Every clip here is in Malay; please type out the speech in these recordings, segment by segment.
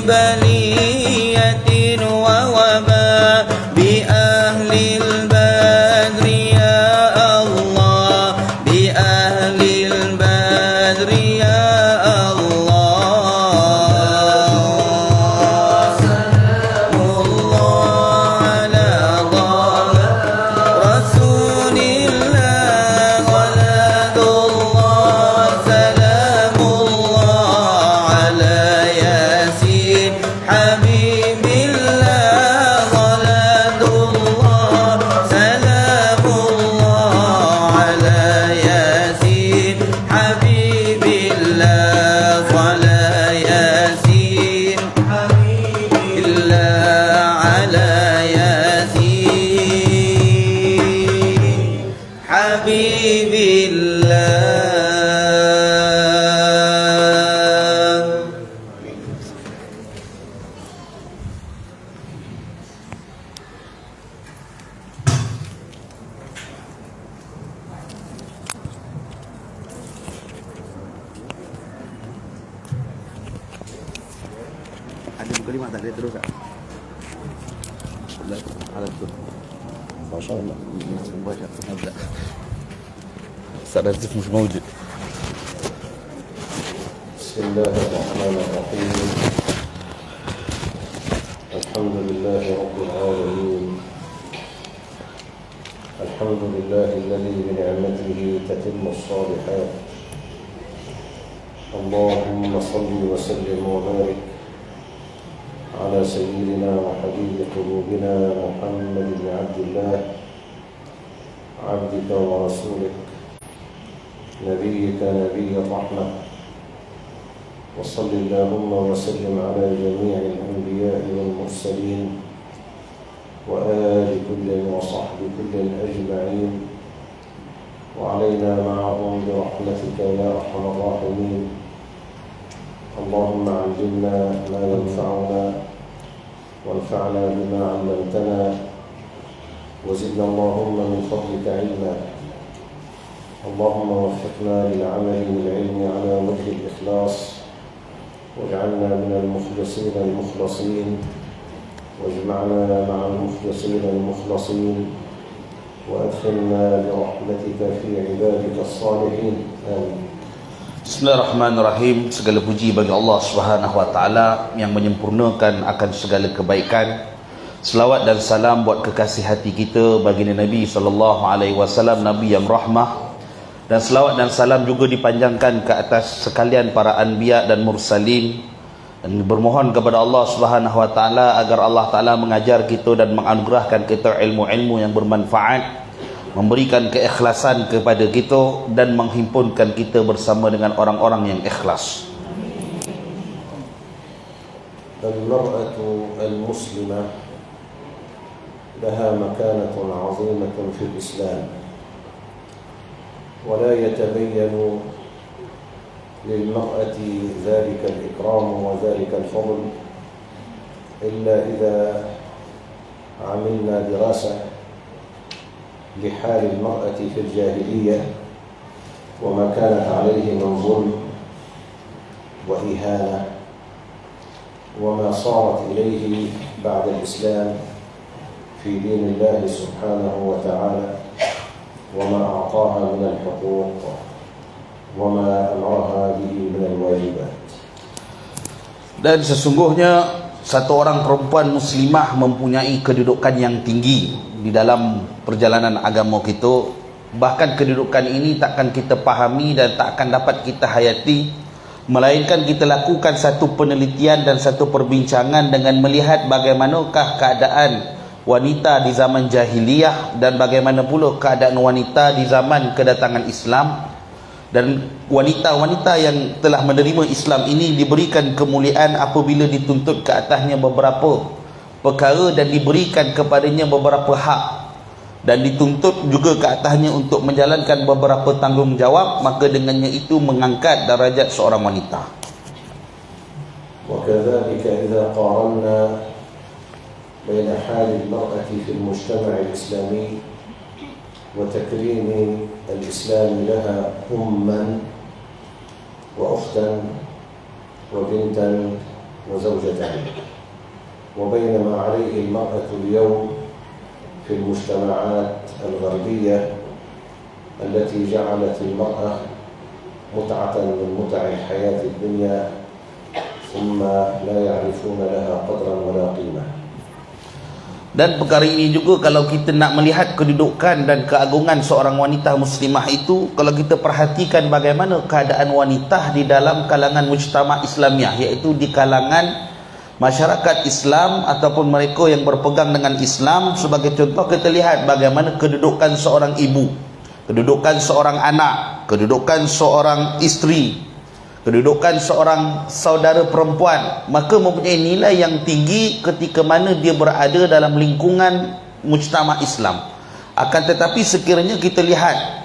بلية ووباء بأهل البدر يا الله بأهل البدر يا الله سلام الله على طه رسول الله ولد الله سلام الله على ياسين حبيب الله ولد الله سلام الله على ياسين حبيب الله وعلى ياسين حبيب الله على ياسين حبيب الله. Ada buku 5 tak ada terus tak? Ada tu. Masya Allah. Baca nabda. Ustaz Razif mesti موجود. بسم الله الرحمن الرحيم الحمد لله رب العالمين الحمد لله الذي بنعمته تتم الصالحات اللهم صل وسلم وبارك على سيدنا وحبيب قلوبنا محمد بن عبد الله عبدك ورسولك نبيك نبي الرحمة وصل اللهم وسلم على جميع الأنبياء والمرسلين وآل كل وصحب كل أجمعين وعلينا معهم برحمتك يا أرحم الراحمين اللهم علمنا ما ينفعنا وانفعنا بما علمتنا وزدنا اللهم من فضلك علما اللهم وفقنا للعمل بالعلم على وجه الإخلاص واجعلنا من المخلصين المخلصين واجمعنا مع المخلصين المخلصين وأدخلنا برحمتك في عبادك الصالحين آمين. Bismillahirrahmanirrahim. Segala puji bagi Allah Subhanahu wa taala yang menyempurnakan akan segala kebaikan. Selawat dan salam buat kekasih hati kita baginda Nabi sallallahu alaihi wasallam, nabi yang rahmah. Dan selawat dan salam juga dipanjangkan ke atas sekalian para anbiya dan mursalin. Dan bermohon kepada Allah Subhanahu wa taala agar Allah taala mengajar kita dan menganugerahkan kita ilmu-ilmu yang bermanfaat, memberikan keikhlasan kepada kita dan menghimpunkan kita bersama dengan orang-orang yang ikhlas. المرأة المسلمة لها مكانة عظيمة في الإسلام ولا يتبين للمرأة ذلك الإكرام وذلك الفضل إلا إذا عملنا دراسة لحال المرأة في الجاهلية وما كانت عليه من ظلم وإهانة وما صارت إليه بعد الإسلام في دين الله سبحانه وتعالى وما أعطاها من الحقوق وما أمرها به من الواجبات. Dan sesungguhnya satu orang perempuan muslimah mempunyai kedudukan yang tinggi di dalam perjalanan agama kita. Bahkan kedudukan ini takkan kita pahami dan takkan dapat kita hayati, melainkan kita lakukan satu penelitian dan satu perbincangan dengan melihat bagaimanakah keadaan wanita di zaman jahiliyah dan bagaimana pula keadaan wanita di zaman kedatangan Islam. Dan wanita-wanita yang telah menerima Islam ini diberikan kemuliaan apabila dituntut ke atasnya beberapa perkara dan diberikan kepadanya beberapa hak, dan dituntut juga ke atasnya untuk menjalankan beberapa tanggungjawab, maka dengannya itu mengangkat darajat seorang wanita. وكذلك إذا قارنا بين حال المرأة في المجتمع الإسلامي وتكريم الإسلام لها أما وأختا وبنتا وزوجته. وبينما عليه المرأة اليوم في المجتمعات الغربية التي جعلت المرأة متعة من متع الحياة الدنيا ثم لا يعرفون لها قدرا ولا قيمة. Dan perkara ini juga kalau kita nak melihat kedudukan dan keagungan seorang wanita muslimah itu, kalau kita perhatikan bagaimana keadaan wanita di dalam kalangan mujtama' Islamiah, iaitu di kalangan masyarakat Islam ataupun mereka yang berpegang dengan Islam. Sebagai contoh, kita lihat bagaimana kedudukan seorang ibu, kedudukan seorang anak, kedudukan seorang isteri, kedudukan seorang saudara perempuan, maka mempunyai nilai yang tinggi ketika mana dia berada dalam lingkungan mujtama' Islam. Akan tetapi sekiranya kita lihat,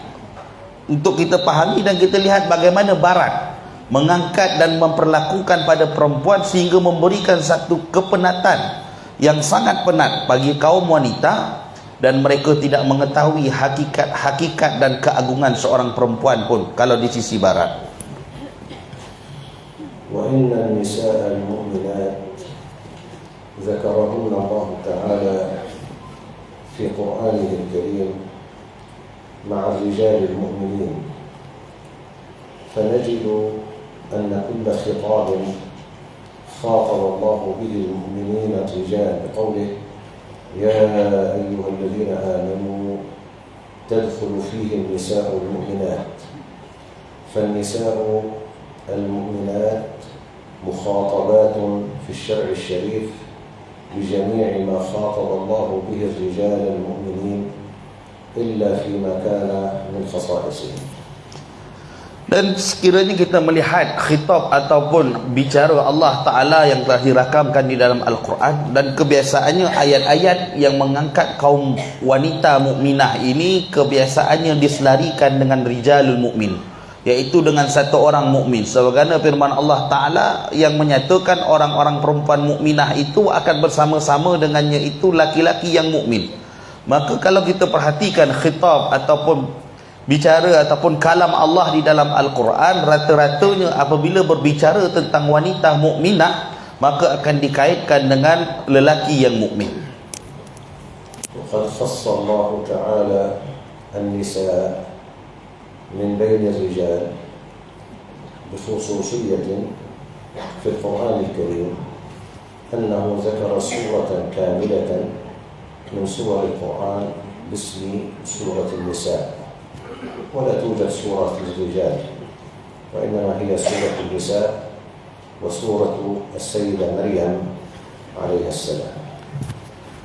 untuk kita pahami dan kita lihat bagaimana Barat mengangkat dan memperlakukan pada perempuan sehingga memberikan satu kepenatan yang sangat penat bagi kaum wanita, dan mereka tidak mengetahui hakikat dan keagungan seorang perempuan pun kalau di sisi Barat. وإن النساء المؤمنات ذكرهن الله تعالى في قرآنه الكريم مع الرجال المؤمنين، فنجد أن كل خطاب خاطب الله به المؤمنين الرجال بقوله يا أيها الذين آمنوا تدخل فيه النساء المؤمنات. فالنساء المؤمنات مخاطبات في الشرع الشريف بجميع ما خاطب الله به الرجال المؤمنين إلا فيما كان من خصائصهم. Dan sekiranya kita melihat khitab ataupun bicara Allah Ta'ala yang telah dirakamkan di dalam Al-Quran, dan kebiasaannya ayat-ayat yang mengangkat kaum wanita mukminah ini kebiasaannya diselarikan dengan rijalul mukmin, yaitu dengan satu orang mukmin. Sebagaimana firman Allah Ta'ala yang menyatakan orang-orang perempuan mukminah itu akan bersama-sama dengannya itu laki-laki yang mukmin. Maka kalau kita perhatikan khitab ataupun bicara ataupun kalam Allah di dalam Al-Quran, rata-ratanya apabila berbicara tentang wanita mukminah maka akan dikaitkan dengan lelaki yang mukmin. وقد خص الله تعالى النساء من بين الرجال بخصوصية في القرآن الكريم، أنه ذكر سورة كاملة من سور القرآن باسم سورة النساء، ولا توجد سورة للرجال، وإنما هي سورة النساء وسورة السيدة مريم عليها السلام.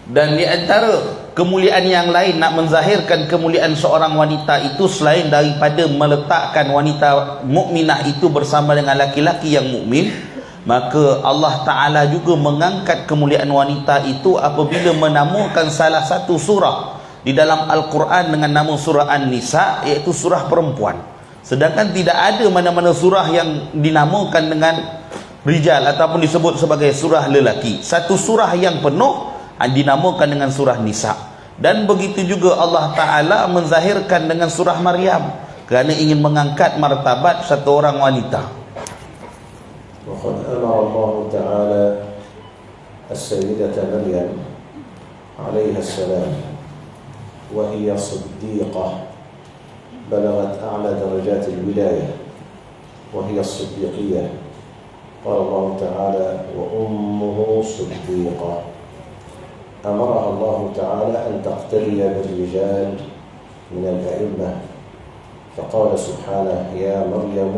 Dan di antara kemuliaan yang lain, nak menzahirkan kemuliaan seorang wanita itu selain daripada meletakkan wanita mukminah itu bersama dengan laki-laki yang mukmin, maka Allah Ta'ala juga mengangkat kemuliaan wanita itu apabila menamakan salah satu surah di dalam Al-Quran dengan nama surah An-Nisa, iaitu surah perempuan. Sedangkan tidak ada mana-mana surah yang dinamakan dengan rijal ataupun disebut sebagai surah lelaki. Satu surah yang penuh dinamakan dengan surah Nisa. Dan begitu juga Allah Ta'ala menzahirkan dengan surah Maryam kerana ingin mengangkat martabat satu orang wanita. وقد أمر الله تعالى السيدة مريم عليها السلام وهي صديقة بلغت أعلى درجات الولاية وهي الصديقية. قال الله تعالى وأمه صديقة. أمرها الله تعالى أن تقتدي بالرجال من الأئمة، فقال سبحانه يا مريم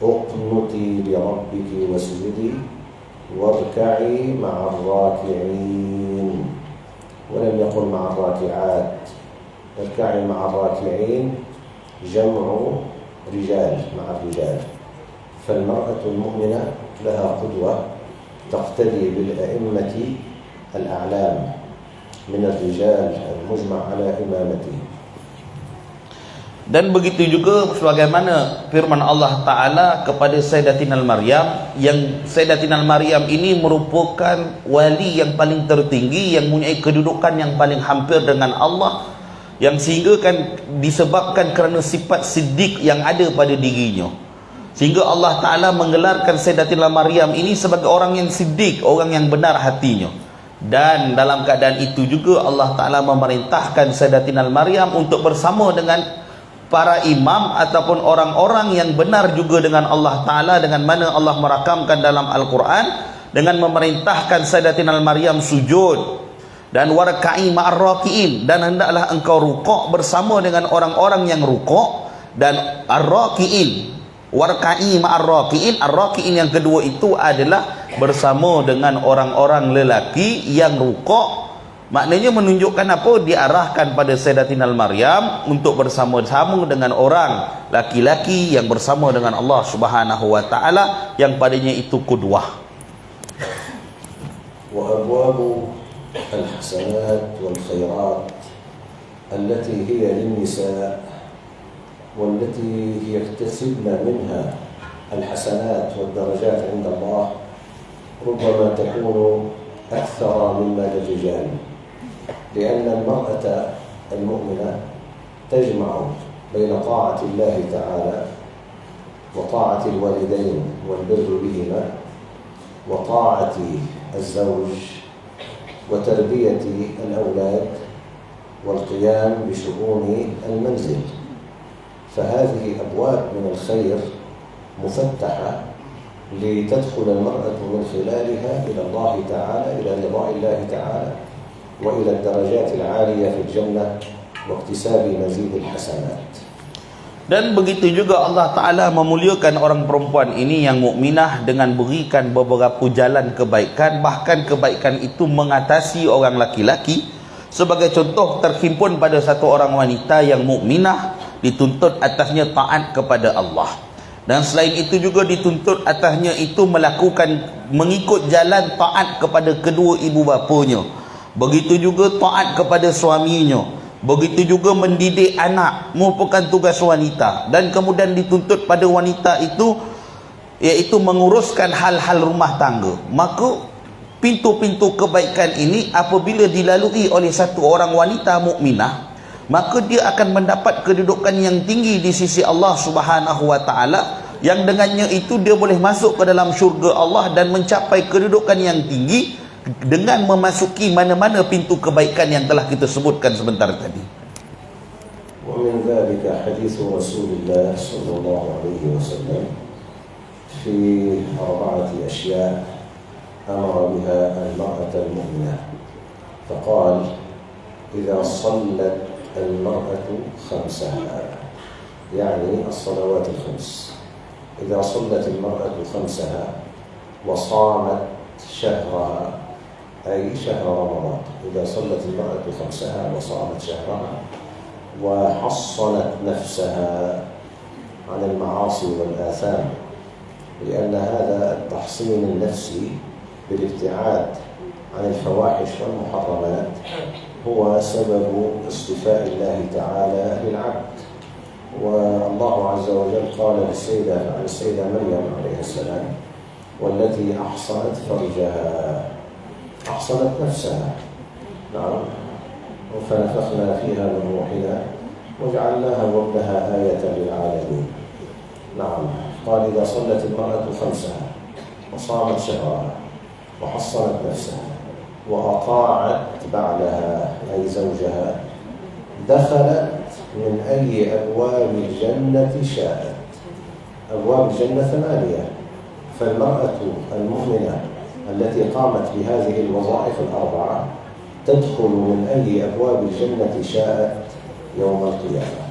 اقنتي لربك واسجدي واركعي مع الراكعين، ولم يقل مع الراكعات. اركعي مع الراكعين جمع رجال مع الرجال. فالمرأة المؤمنة لها قدوة تقتدي بالأئمة الأعلام من الرجال المجمع على إمامتهم. Dan begitu juga sebagaimana firman Allah Ta'ala kepada Sayyidatina Maryam, yang Sayyidatina Maryam ini merupakan wali yang paling tertinggi, yang mempunyai kedudukan yang paling hampir dengan Allah, yang sehingga kan disebabkan kerana sifat siddiq yang ada pada dirinya. Sehingga Allah Ta'ala menggelarkan Sayyidatina Maryam ini sebagai orang yang siddiq, orang yang benar hatinya. Dan dalam keadaan itu juga Allah Ta'ala memerintahkan Sayyidatina Maryam untuk bersama dengan para imam ataupun orang-orang yang benar juga dengan Allah Ta'ala, dengan mana Allah merakamkan dalam Al-Quran dengan memerintahkan Sayyidatina Maryam sujud dan warka'i ma'ar raki'in, dan hendaklah engkau rukuk bersama dengan orang-orang yang rukuk. Dan ar-raki'in, warka'i ma'ar raki'in, ar-raki'in yang kedua itu adalah bersama dengan orang-orang lelaki yang rukuk. Maknanya menunjukkan apa? Diarahkan pada Sayyidatina Maryam untuk bersama-sama dengan orang laki-laki yang bersama dengan Allah Subhanahu wa taala, yang padanya itu qudwah. Wa abwabu al-hasanat wal khairat allati hiya lin-nisa wallati yaktasibna minha al-hasanat wad darajat 'inda Allah ربما تكون أكثر مما للرجال، لأن المرأة المؤمنة تجمع بين طاعة الله تعالى وطاعة الوالدين والبر بهما وطاعة الزوج وتربية الأولاد والقيام بشؤون المنزل. فهذه أبواب من الخير مفتحة لتدخل المرأة من خلالها إلى الله تعالى، إلى رضاء الله تعالى، وإلى الدرجات العالية في الجنة واكتساب مزيد الحسنات. Dan begitu juga Allah Ta'ala memuliakan orang perempuan ini yang mukminah dengan berikan beberapa jalan kebaikan. Bahkan kebaikan itu mengatasi orang laki-laki. Sebagai contoh, terhimpun pada satu orang wanita yang mukminah dituntut atasnya taat kepada Allah. Dan selain itu juga dituntut atasnya itu mengikut jalan taat kepada kedua ibu bapanya. Begitu juga taat kepada suaminya. Begitu juga mendidik anak merupakan tugas wanita. Dan kemudian dituntut pada wanita itu iaitu menguruskan hal-hal rumah tangga. Maka pintu-pintu kebaikan ini apabila dilalui oleh satu orang wanita mukminah, maka dia akan mendapat kedudukan yang tinggi di sisi Allah Subhanahu wa taala, yang dengannya itu dia boleh masuk ke dalam syurga Allah dan mencapai kedudukan yang tinggi dengan memasuki mana-mana pintu kebaikan yang telah kita sebutkan sebentar tadi. Wa min dhalika hadits Rasulullah sallallahu alaihi wasallam fi arba'ati ashya' amara biha al-mar'ata al-mu'minah. Faqala idza sallat المرأة خمسها، يعني الصلوات الخمس. إذا صلت المرأة خمسها وصامت شهرها، أي شهر رمضان، إذا صلت المرأة خمسها وصامت شهرها وحصنت نفسها عن المعاصي والآثام، لأن هذا التحصين النفسي بالابتعاد عن الفواحش والمحرمات هو سبب اصطفاء الله تعالى للعبد. والله عز وجل قال للسيدة مريم عليه السلام: والتي أحصنت فرجها، أحصنت نفسها، نعم، فنفخنا فيها من روحنا وجعلناها وابنها آية للعالمين. نعم، قال إذا صلت المرأة خمسها وصامت شهرها وحصنت نفسها وأطاعت بعلها أي زوجها دخلت من أي أبواب الجنة شاءت. أبواب الجنة 8، فالمرأة المؤمنة التي قامت بهذه الوظائف ال4 تدخل من أي أبواب الجنة شاءت يوم القيامة.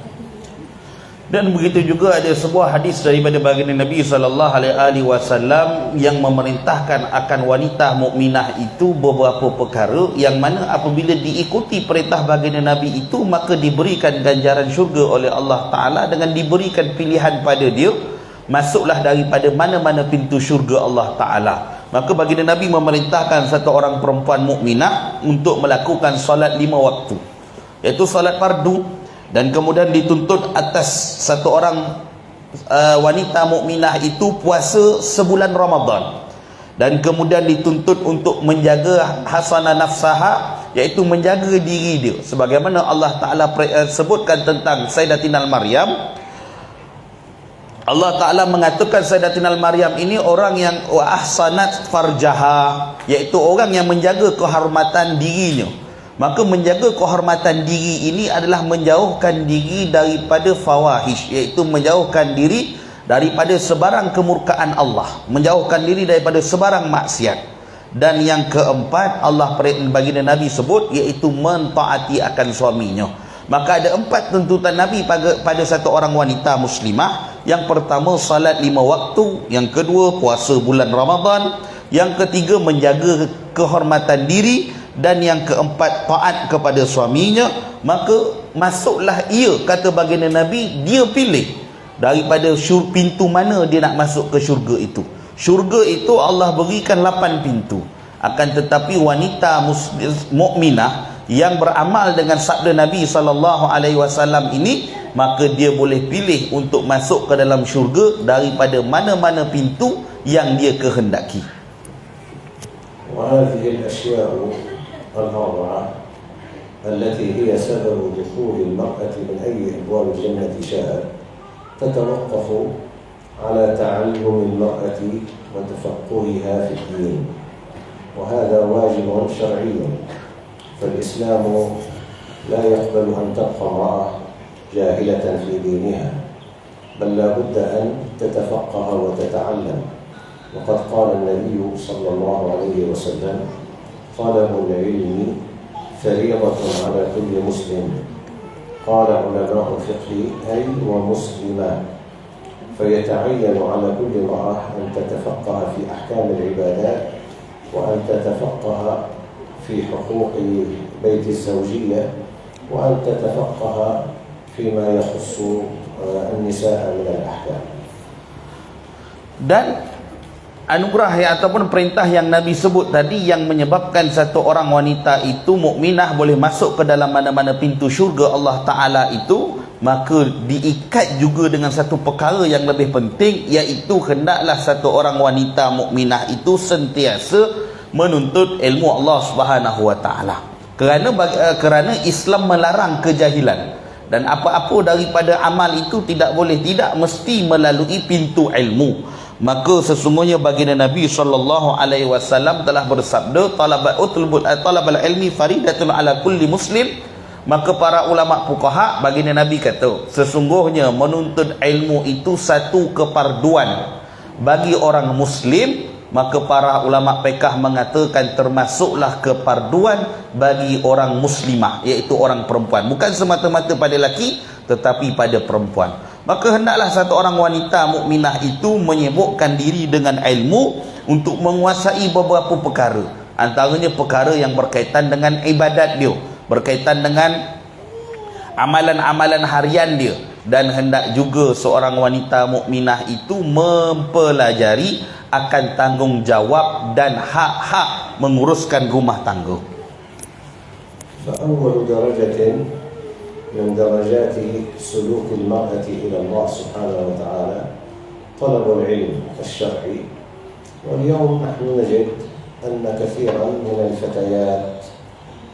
Dan begitu juga ada sebuah hadis daripada baginda Nabi SAW yang memerintahkan akan wanita mukminah itu beberapa perkara, yang mana apabila diikuti perintah baginda Nabi itu, maka diberikan ganjaran syurga oleh Allah Ta'ala dengan diberikan pilihan pada dia, masuklah daripada mana-mana pintu syurga Allah Ta'ala. Maka baginda Nabi memerintahkan satu orang perempuan mukminah untuk melakukan solat 5 waktu, iaitu solat fardu. Dan kemudian dituntut atas satu orang wanita mukminah itu puasa sebulan Ramadan. Dan kemudian dituntut untuk menjaga hasanah nafsaha, iaitu menjaga diri dia. Sebagaimana Allah Ta'ala sebutkan tentang Sayyidatina Maryam, Allah Ta'ala mengatakan Sayyidatina Maryam ini orang yang wa ahsanat farjaha, iaitu orang yang menjaga kehormatan dirinya. Maka menjaga kehormatan diri ini adalah menjauhkan diri daripada fawahish, iaitu menjauhkan diri daripada sebarang kemurkaan Allah, menjauhkan diri daripada sebarang maksiat. Dan yang keempat, Allah baginda Nabi sebut, iaitu mentaati akan suaminya. Maka ada 4 tuntutan Nabi pada satu orang wanita muslimah. Yang pertama, salat 5 waktu. Yang kedua, puasa bulan Ramadan. Yang ketiga, menjaga kehormatan diri. Dan yang keempat, taat kepada suaminya. Maka masuklah ia, kata baginda Nabi, dia pilih daripada pintu mana dia nak masuk ke syurga itu. Syurga itu Allah berikan 8 pintu. Akan tetapi wanita mukminah yang beramal dengan sabda Nabi SAW ini, maka dia boleh pilih untuk masuk ke dalam syurga daripada mana-mana pintu yang dia kehendaki. وهذه الأشياء الأربعة التي هي سبب دخول المرأة من أي أبواب الجنة شاءت تتوقف على تعلم المرأة وتفقهها في الدين، وهذا واجب شرعي. فالإسلام لا يقبل أن تبقى امرأة جاهلة في دينها، بل لا بد أن تتفقه وتتعلم. وقد قال النبي صلى الله عليه وسلم: طلب العلم فريضة على كل مسلم. قال علماء الفقه: أي ومسلمة. فيتعين على كل امرأة أن تتفقه في أحكام العبادات، وأن تتفقه في حقوق بيت الزوجية، وأن تتفقه فيما يخص النساء من الأحكام. Dan anugerah ataupun perintah yang Nabi sebut tadi, yang menyebabkan satu orang wanita itu mukminah boleh masuk ke dalam mana-mana pintu syurga Allah Ta'ala itu, maka diikat juga dengan satu perkara yang lebih penting, iaitu hendaklah satu orang wanita mukminah itu sentiasa menuntut ilmu Allah Subhanahu wa Ta'ala. Kerana Islam melarang kejahilan, dan apa-apa daripada amal itu tidak mesti melalui pintu ilmu. Maka sesungguhnya baginda Nabi SAW telah bersabda, talabul ilmi faridatun ala kulli muslim. Maka para ulama fuqaha, baginda Nabi kata, sesungguhnya menuntut ilmu itu satu keparduan bagi orang muslim. Maka para ulama fiqh mengatakan termasuklah keparduan bagi orang muslimah, iaitu orang perempuan, bukan semata-mata pada lelaki tetapi pada perempuan. Maka hendaklah satu orang wanita mukminah itu menyibukkan diri dengan ilmu untuk menguasai beberapa perkara. Antaranya perkara yang berkaitan dengan ibadat dia, berkaitan dengan amalan-amalan harian dia. Dan hendak juga seorang wanita mukminah itu mempelajari akan tanggungjawab dan hak-hak menguruskan rumah tangga. فأول درجة من درجات سلوك المرأة إلى الله سبحانه وتعالى طلب العلم الشرعي. واليوم نحن نجد أن كثيرا من الفتيات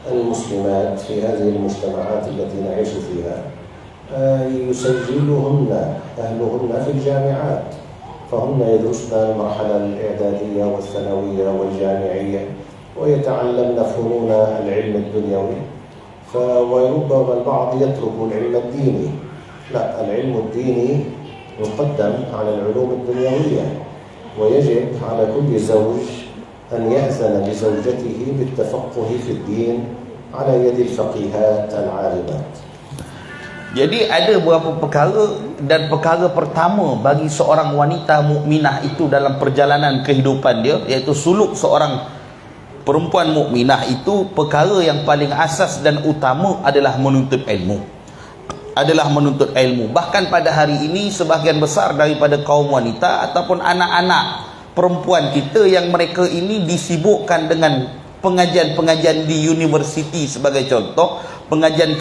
المسلمات في هذه المجتمعات التي نعيش فيها يسجلهن أهلهن في الجامعات، فهن يدرسن المرحلة الإعدادية والثانوية والجامعية ويتعلمن فنون العلم الدنيوي. وربما البعض يترك العلم الديني. لا، العلم الديني يقدم على العلوم الدنيوية، ويجب على كل زوج أن يأذن لزوجته بالتفقه في الدين على يد الفقيهات العالمات. Jadi ada beberapa perkara, dan perkara pertama bagi seorang wanita mukminah itu dalam perjalanan kehidupan dia, iaitu suluk seorang perempuan mukminah itu, perkara yang paling asas dan utama adalah menuntut ilmu. Bahkan pada hari ini sebahagian besar daripada kaum wanita ataupun anak-anak perempuan kita yang mereka ini disibukkan dengan pengajian-pengajian di universiti sebagai contoh, pengajian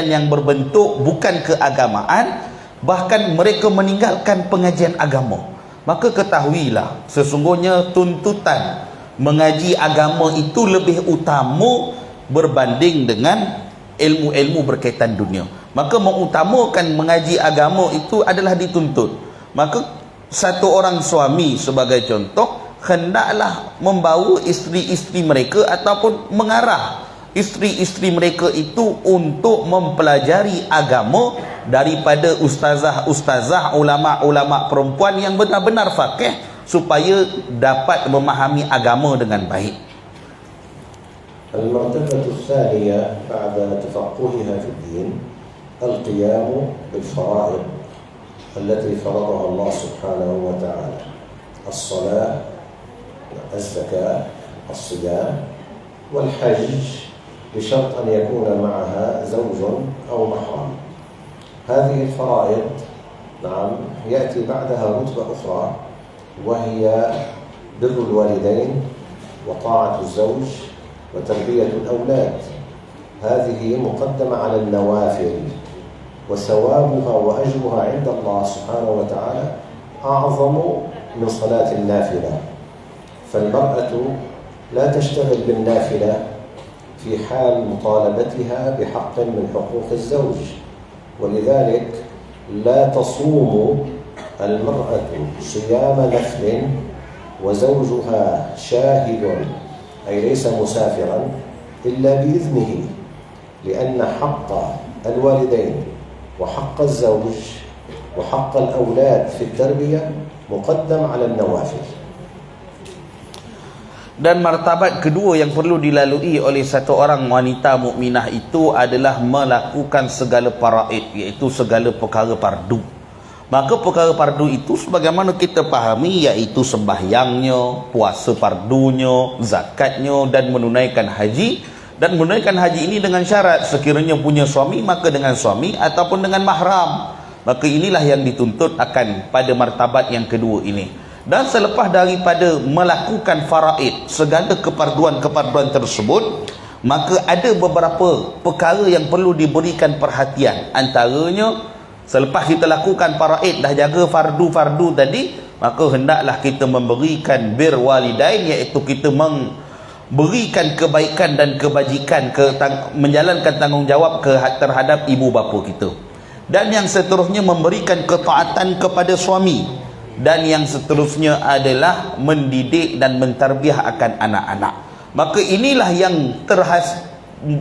yang berbentuk bukan keagamaan, bahkan mereka meninggalkan pengajian agama. Maka ketahuilah, sesungguhnya tuntutan mengaji agama itu lebih utama berbanding dengan ilmu-ilmu berkaitan dunia. maka mengutamakan mengaji agama itu adalah dituntut. Maka satu orang suami sebagai contoh hendaklah membawa isteri-isteri mereka ataupun mengarah isteri-isteri mereka itu untuk mempelajari agama daripada ustazah-ustazah, ulama-ulama perempuan yang benar-benar faqih, supaya dapat memahami agama dengan baik. المرتبة الثانية بعد تفقهها في الدين القيام بالفرائض التي فرضها الله سبحانه وتعالى: الصلاة، الزكاة، الصيام، والحج، بشرط أن يكون معها زوج أو محرم. هذه الفرائض نعم يأتي بعدها رتبة أخرى، وهي بر الوالدين وطاعة الزوج وتربية الأولاد. هذه مقدمة على النوافل، وثوابها وأجرها عند الله سبحانه وتعالى أعظم من صلاة النافلة. فالمرأة لا تشتغل بالنافلة في حال مطالبتها بحق من حقوق الزوج، ولذلك لا تصوم المرأة صيام نفل وزوجها شاهد أي ليس مسافرا إلا بإذنه، لأن حق الوالدين وحق الزوج وحق الأولاد في التربية مقدم على النوافل. Dan martabat kedua yang perlu dilalui oleh satu orang wanita mukminah itu adalah melakukan segala faraid, iaitu segala perkara fardu. Maka perkara fardu itu sebagaimana kita pahami, iaitu sembahyangnya, puasa fardunya, zakatnya, dan menunaikan haji. Dan menunaikan haji ini dengan syarat sekiranya punya suami, maka dengan suami ataupun dengan mahram. Maka inilah yang dituntut akan pada martabat yang kedua ini. Dan selepas daripada melakukan faraid, segala kefarduan-kefarduan tersebut, maka ada beberapa perkara yang perlu diberikan perhatian. Antaranya, selepas kita lakukan faraid, dah jaga fardu-fardu tadi, maka hendaklah kita memberikan bir walidain, iaitu kita memberikan kebaikan dan kebajikan, menjalankan tanggungjawab terhadap ibu bapa kita. Dan yang seterusnya memberikan ketaatan kepada suami. Dan yang seterusnya adalah mendidik dan mentarbiah akan anak-anak. Maka inilah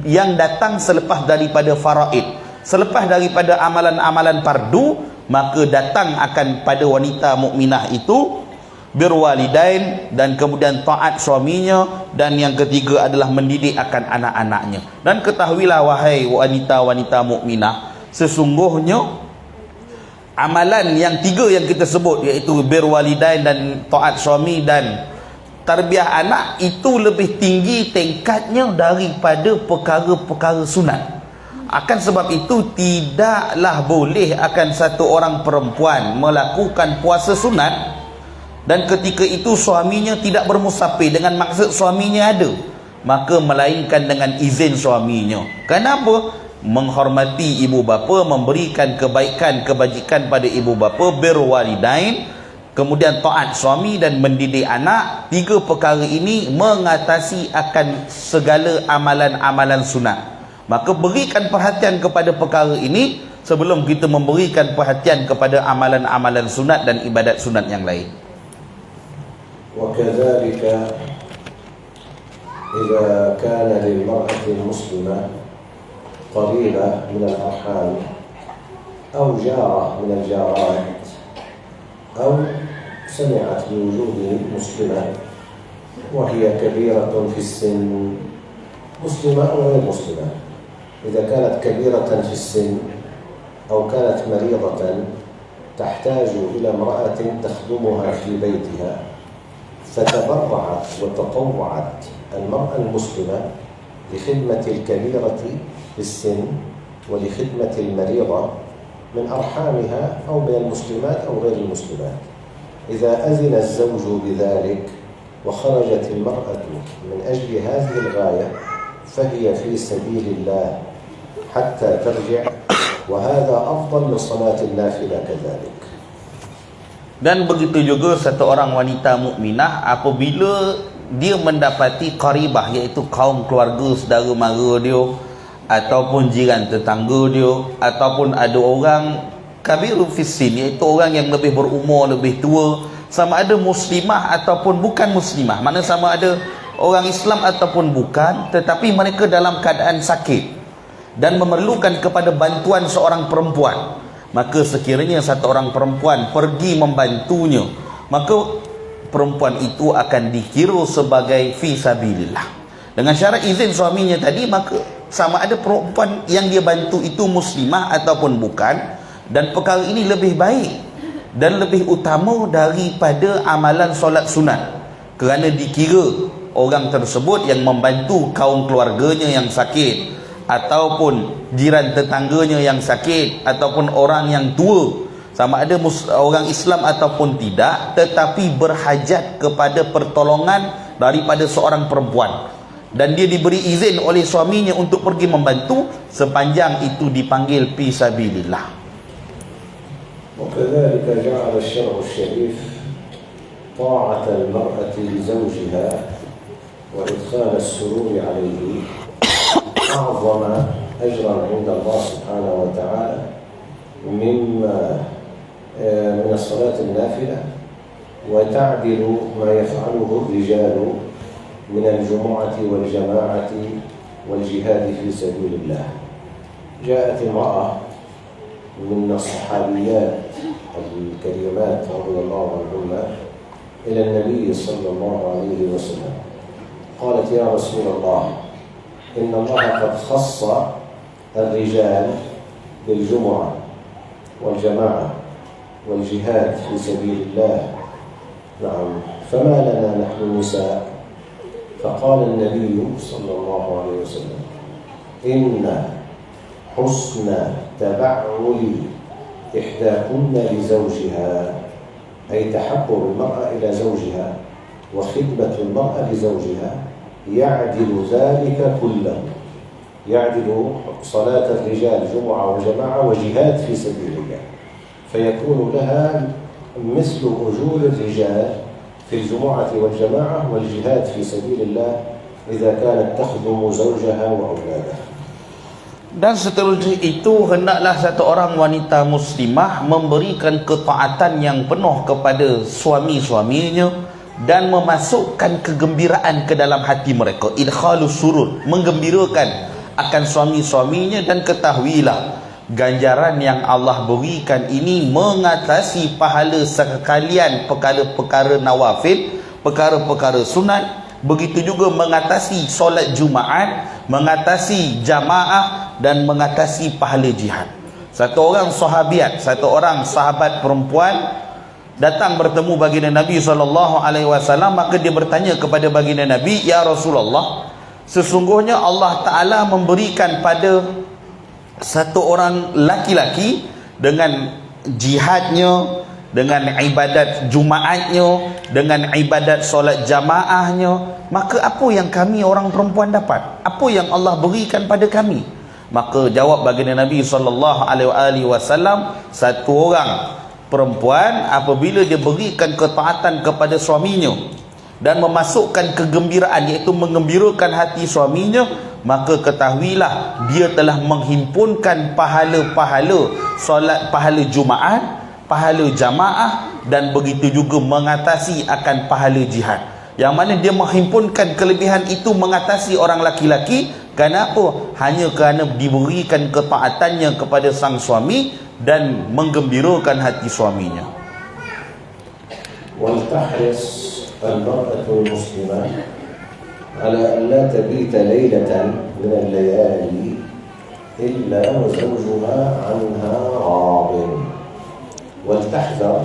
yang datang selepas daripada faraid. Selepas daripada amalan-amalan fardu, maka datang akan pada wanita mukminah itu birwalidain, dan kemudian taat suaminya, dan yang ketiga adalah mendidik akan anak-anaknya. Dan ketahuilah wahai wanita-wanita mukminah, sesungguhnya amalan yang tiga yang kita sebut, iaitu birwalidain dan taat suami dan tarbiyah anak, itu lebih tinggi tingkatnya daripada perkara-perkara sunat. Akan sebab itu tidaklah boleh akan satu orang perempuan melakukan puasa sunat dan ketika itu suaminya tidak bermusafir dengan maksud suaminya ada, maka melainkan dengan izin suaminya. Kenapa? Menghormati ibu bapa, memberikan kebaikan kebajikan pada ibu bapa, birwalidain, kemudian taat suami dan mendidik anak. Tiga perkara ini mengatasi akan segala amalan-amalan sunat. Maka berikan perhatian kepada perkara ini sebelum kita memberikan perhatian kepada amalan-amalan sunat dan ibadat sunat yang lain. وكذلك إذا كان للمرأة المسلمة قريبة من الأرحام أو جارة من الجارات أو سمعت بوجود مسلمة وهي كبيرة في السن، مسلمة أو غير مسلمة، إذا كانت كبيرة في السن أو كانت مريضة تحتاج إلى امرأة تخدمها في بيتها، فتبرعت وتطوعت المرأة المسلمة لخدمة الكبيرة في السن ولخدمة المريضة من أرحامها أو من المسلمات أو غير المسلمات. إذا أذن الزوج بذلك وخرجت المرأة من أجل هذه الغاية فهي في سبيل الله حتى ترجع، وهذا أفضل من صلاة النافلة كذلك. Dan begitu juga satu orang wanita mukminah apabila dia mendapati qaribah, iaitu kaum keluarga saudara mara dia ataupun jiran tetangga dia, ataupun ada orang kabiru fissin, iaitu orang yang lebih berumur, lebih tua, sama ada muslimah ataupun bukan muslimah, maknanya sama ada orang Islam ataupun bukan, tetapi mereka dalam keadaan sakit dan memerlukan kepada bantuan seorang perempuan, maka sekiranya satu orang perempuan pergi membantunya, maka perempuan itu akan dikira sebagai fi sabilillah dengan syarat izin suaminya tadi. Maka sama ada perempuan yang dia bantu itu muslimah ataupun bukan, dan perkara ini lebih baik dan lebih utama daripada amalan solat sunat, kerana dikira orang tersebut yang membantu kaum keluarganya yang sakit, ataupun jiran tetangganya yang sakit, ataupun orang yang tua, sama ada orang Islam ataupun tidak, tetapi berhajat kepada pertolongan daripada seorang perempuan, dan dia diberi izin oleh suaminya untuk pergi membantu, sepanjang itu dipanggil fi sabilillah. وكذلك جعل الشرع الشريف طاعة المرأة لزوجها وإدخال السرور عليه أعظم أجرا عند الله سبحانه وتعالى من الصلاة النافلة، وتعدل ما يفعله الرجال من الجمعة والجماعة والجهاد في سبيل الله. جاءت امرأة من الصحابيات الكريمات رضي الله عنهما إلى النبي صلى الله عليه وسلم، قالت: يا رسول الله، إن الله قد خص الرجال بالجمعة والجماعة والجهاد في سبيل الله، نعم، فما لنا نحن النساء؟ فقال النبي صلى الله عليه وسلم: إن حسن تبعل إحداكن لزوجها، أي تحبب المرأة إلى زوجها وخدمة المرأة لزوجها، يعدل ذلك كله، يعدل صلاة الرجال جمعة وجماعة وجهاد في سبيل الله، فيكون لها مثل أجور الرجال في الجمعة والجماعة والجهاد في سبيل الله إذا كانت تخدم زوجها وأولادها. Dan seterusnya itu, hendaklah satu orang wanita muslimah memberikan ketaatan yang penuh kepada suami-suaminya dan memasukkan kegembiraan ke dalam hati mereka, idkhalus surur, menggembirakan akan suami-suaminya. Dan ketahuilah, ganjaran yang Allah berikan ini mengatasi pahala sekalian perkara-perkara nawafil, perkara-perkara sunat, begitu juga mengatasi solat Jumaat, mengatasi jamaah, dan mengatasi pahala jihad. Satu orang sahabiat, satu orang sahabat perempuan datang bertemu baginda Nabi SAW, maka dia bertanya kepada baginda Nabi, ya Rasulullah, sesungguhnya Allah Ta'ala memberikan pada satu orang laki-laki dengan jihadnya, dengan ibadat Jumaatnya, dengan ibadat solat jamaahnya, maka apa yang kami orang perempuan dapat? Apa yang Allah berikan pada kami? Maka jawab baginda Nabi SAW, satu orang perempuan apabila dia berikan ketaatan kepada suaminya dan memasukkan kegembiraan, iaitu menggembirakan hati suaminya, maka ketahuilah dia telah menghimpunkan pahala-pahala solat, pahala Jumaat, pahala jamaah, dan begitu juga mengatasi akan pahala jihad, yang mana dia menghimpunkan kelebihan itu mengatasi orang laki-laki. Kenapa? Hanya kerana diberikan ketaatannya kepada sang suami dan menggembirakan hati suaminya. وَلْتَحْرِصْ الْمَرْأَةُ الْمُسْلِمَةُ على أن لا تبيت ليلة من الليالي إلا وزوجها عنها راض، ولتحذر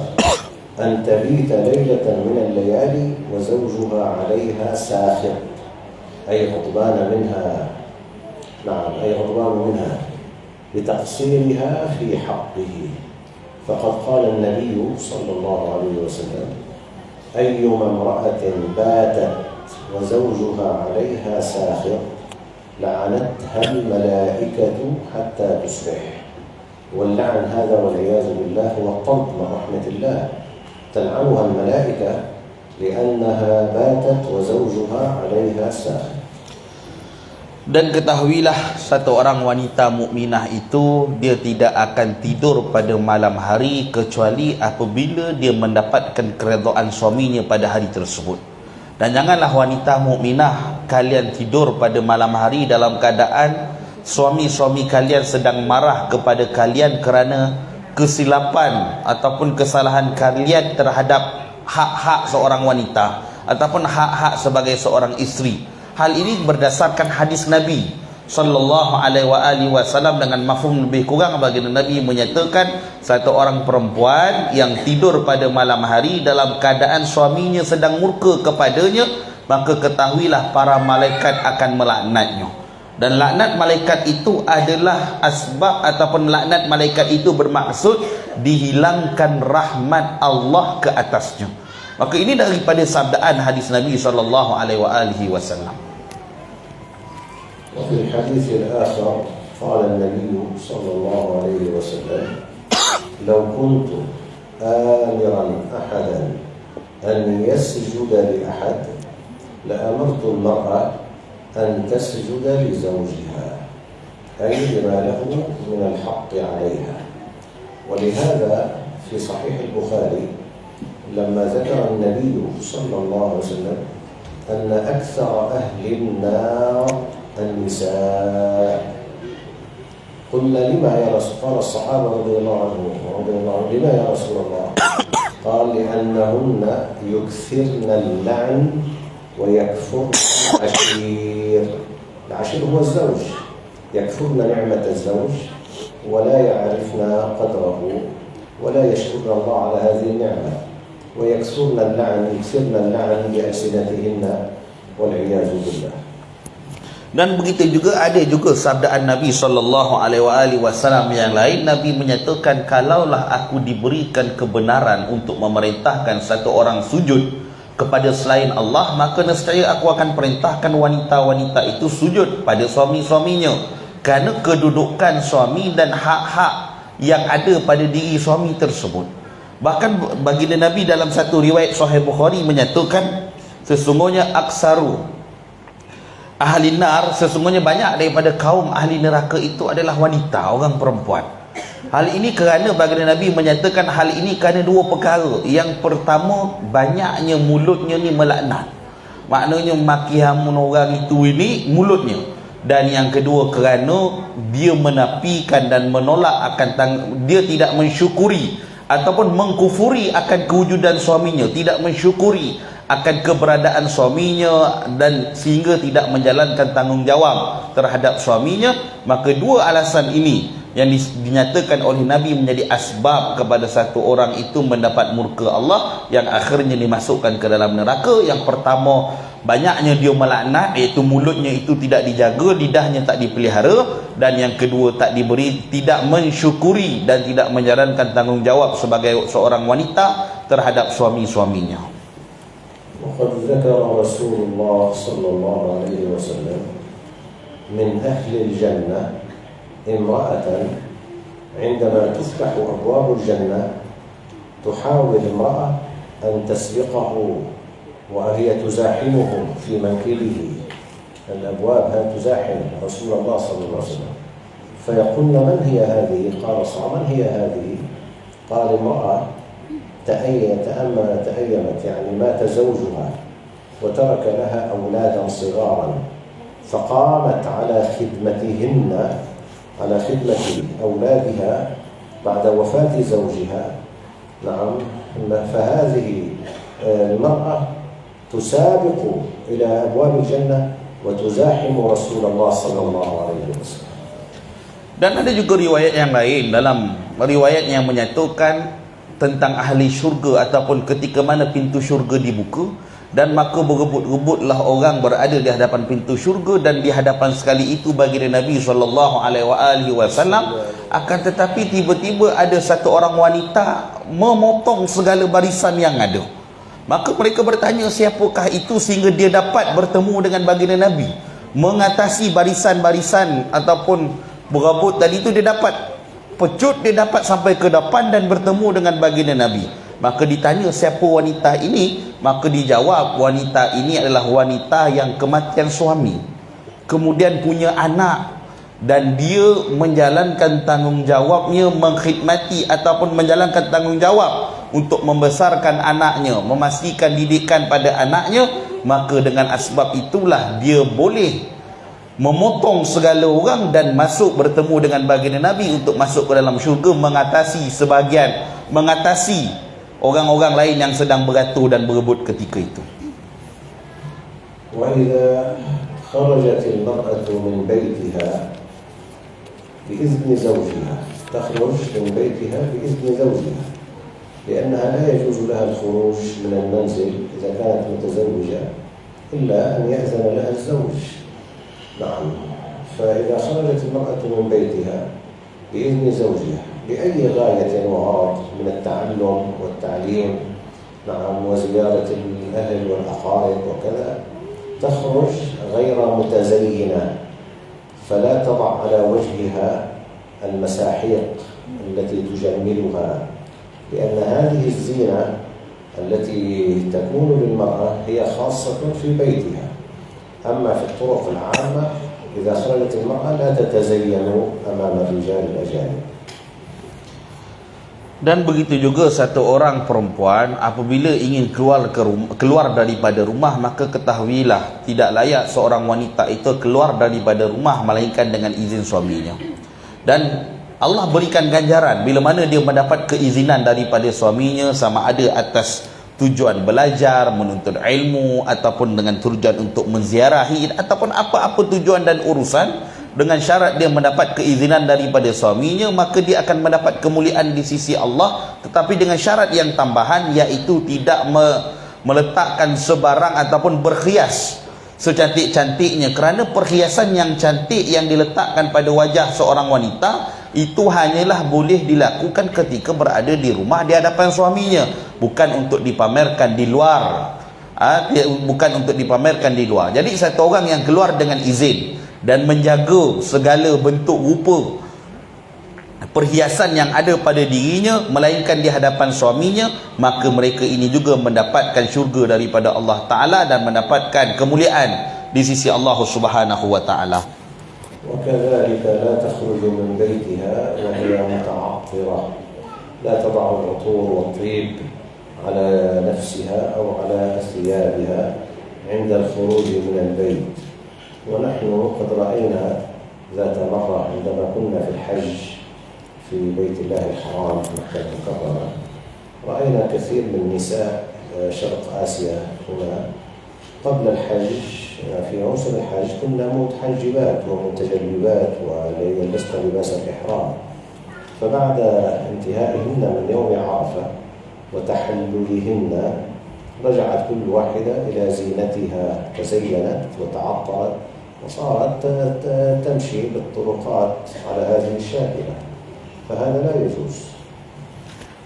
أن تبيت ليلة من الليالي وزوجها عليها ساخط، أي غضبان منها، نعم، أي غضبان منها لتقصيرها في حقه. فقد قال النبي صلى الله عليه وسلم: أيما امرأة باتت وزوجها عليها ساخط لعنتها الملائكة حتى تصبح. واللعن هذا والعياذ بالله هو الطرد من رحمة الله، تلعنها الملائكة لأنها باتت وزوجها عليها ساخط. Dan ketahuilah, satu orang wanita mukminah itu dia tidak akan tidur pada malam hari kecuali apabila dia mendapatkan keredaan suaminya pada hari tersebut. Dan janganlah wanita mukminah kalian tidur pada malam hari dalam keadaan suami-suami kalian sedang marah kepada kalian kerana kesilapan ataupun kesalahan kalian terhadap hak-hak seorang wanita ataupun hak-hak sebagai seorang isteri. Hal ini berdasarkan hadis Nabi sallallahu alaihi wasallam dengan mafhum lebih kurang baginda Nabi menyatakan satu orang perempuan yang tidur pada malam hari dalam keadaan suaminya sedang murka kepadanya, maka ketahuilah para malaikat akan melaknatnya. Dan laknat malaikat itu adalah asbab ataupun laknat malaikat itu bermaksud dihilangkan rahmat Allah ke atasnya. Maka ini daripada sabdaan hadis Nabi sallallahu alaihi wasallam. وفي الحديث الآخر قال النبي صلى الله عليه وسلم لو كنت آمرا أحدا أن يسجد لأحد لأمرت المرأة أن تسجد لزوجها أي لما له من الحق عليها. ولهذا في صحيح البخاري لما ذكر النبي صلى الله عليه وسلم أن أكثر أهل النار النساء قلنا لما يا رسول قال الصحابة رضي الله عنهم لما يا رسول الله قال لأنهن يكثرن اللعن ويكفرن العشير. العشير هو الزوج، يكفرن نعمة الزوج ولا يعرفن قدره ولا يشكرن الله على هذه النعمة ويكثرن اللعن بألسنتهن والعياذ بالله. Dan begitu juga ada juga sabdaan Nabi sallallahu alaihi wasallam yang lain. Nabi menyatakan, kalaulah aku diberikan kebenaran untuk memerintahkan satu orang sujud kepada selain Allah, maka nescaya aku akan perintahkan wanita-wanita itu sujud pada suami-suaminya, kerana kedudukan suami dan hak-hak yang ada pada diri suami tersebut. Bahkan baginda Nabi dalam satu riwayat Sahih Bukhari menyatakan, sesungguhnya aksaru ahli nar, sesungguhnya banyak daripada kaum ahli neraka itu adalah wanita, orang perempuan. Hal ini kerana baginda Nabi menyatakan hal ini kerana dua perkara. Yang pertama, banyaknya mulutnya ni melaknat, maknanya maki hamun orang itu ini mulutnya. Dan yang kedua, kerana dia menafikan dan menolak dia tidak mensyukuri ataupun mengkufuri akan kewujudan suaminya, tidak mensyukuri akan keberadaan suaminya, dan sehingga tidak menjalankan tanggungjawab terhadap suaminya. Maka dua alasan ini yang dinyatakan oleh Nabi menjadi asbab kepada satu orang itu mendapat murka Allah, yang akhirnya dimasukkan ke dalam neraka. Yang pertama, banyaknya dia melaknat, iaitu mulutnya itu tidak dijaga, lidahnya tak dipelihara. Dan yang kedua, tidak mensyukuri dan tidak menjalankan tanggungjawab sebagai seorang wanita terhadap suami-suaminya. وقد ذكر رسول الله صلى الله عليه وسلم من أهل الجنة امرأة عندما تفتح أبواب الجنة تحاول امرأة أن تسبقه وهي تزاحمه في منكبه، الأبواب هل تزاحم رسول الله صلى الله عليه وسلم، فيقولن من هي هذه؟ قال من هي هذه؟ قال امرأة تأيمت يعني مات زوجها وترك لها أولادا صغارا، فقامت على خدمة أولادها بعد وفاة زوجها. نعم، فهذه المرأة تسابق إلى أبواب الجنة وتزاحم رسول الله صلى الله عليه وسلم. Dan ada juga riwayat yang lain, dalam riwayat yang menyatakan tentang ahli syurga, ataupun ketika mana pintu syurga dibuka, dan maka berebut-rebutlah orang berada di hadapan pintu syurga, dan di hadapan sekali itu baginda Nabi SAW. Akan tetapi tiba-tiba ada satu orang wanita memotong segala barisan yang ada. Maka mereka bertanya, siapakah itu sehingga dia dapat bertemu dengan baginda Nabi, mengatasi barisan-barisan ataupun berebut tadi itu. Dia dapat pecut, dia dapat sampai ke depan dan bertemu dengan baginda Nabi. Maka ditanya, siapa wanita ini? Maka dijawab, wanita ini adalah wanita yang kematian suami. kemudian punya anak, dan dia menjalankan tanggungjawabnya mengkhidmati ataupun menjalankan tanggungjawab untuk membesarkan anaknya, memastikan didikan pada anaknya, maka dengan asbab itulah dia boleh memotong segala orang dan masuk bertemu dengan baginda Nabi untuk masuk ke dalam syurga, mengatasi orang-orang lain yang sedang beratur dan berebut ketika itu. وإذا خرجت المرأة من بيتها بإذن زوجها، تخرج من بيتها بإذن زوجها، لأنها لا يجوز لها الخروج من المنزل إذا كانت متزوجة إلا أن يأذن لها الزوج. نعم، فإذا خرجت المرأة من بيتها بإذن زوجها بأي غاية وغرض من التعلم والتعليم، نعم، وزيارة الأهل والأقارب وكذا، تخرج غير متزينة، فلا تضع على وجهها المساحيق التي تجملها، لأن هذه الزينة التي تكون للمرأة هي خاصة في بيتها. أما في الطرق العامة إذا خرجت المرأة لا تتزين أمام الرجال الأجانب. Dan begitu juga satu orang perempuan apabila ingin keluar daripada rumah, maka ketahuilah tidak layak seorang wanita itu keluar daripada rumah melainkan dengan izin suaminya. Dan Allah berikan ganjaran bila mana dia mendapat keizinan daripada suaminya, sama ada atas tujuan belajar, menuntut ilmu, ataupun dengan tujuan untuk menziarahi, ataupun apa-apa tujuan dan urusan, dengan syarat dia mendapat keizinan daripada suaminya, maka dia akan mendapat kemuliaan di sisi Allah, tetapi dengan syarat yang tambahan, iaitu tidak meletakkan sebarang ataupun berhias secantik-cantiknya, kerana perhiasan yang cantik yang diletakkan pada wajah seorang wanita itu hanyalah boleh dilakukan ketika berada di rumah di hadapan suaminya, bukan untuk dipamerkan di luar. Bukan untuk dipamerkan di luar. Jadi satu orang yang keluar dengan izin dan menjaga segala bentuk rupa perhiasan yang ada pada dirinya melainkan di hadapan suaminya, maka mereka ini juga mendapatkan syurga daripada Allah Ta'ala dan mendapatkan kemuliaan di sisi Allah Subhanahu wa Ta'ala. وكذلك لا تخرج من بيتها وهي متعطرة، لا تضع العطور والطيب على نفسها أو على ثيابها عند الخروج من البيت. ونحن قد رأينا ذات مرة عندما كنا في الحج في بيت الله الحرام مكة المكرمة، رأينا كثير من نساء شرق آسيا هنا قبل الحج، في موسم الحج كنا متحجبات ومتجلبات ولبسن لباس الإحرام، فبعد انتهائهن من يوم عرفة وتحللهن رجعت كل واحدة إلى زينتها، تزينت وتعطرت وصارت تمشي بالطرقات على هذه الشاكلة، فهذا لا يجوز.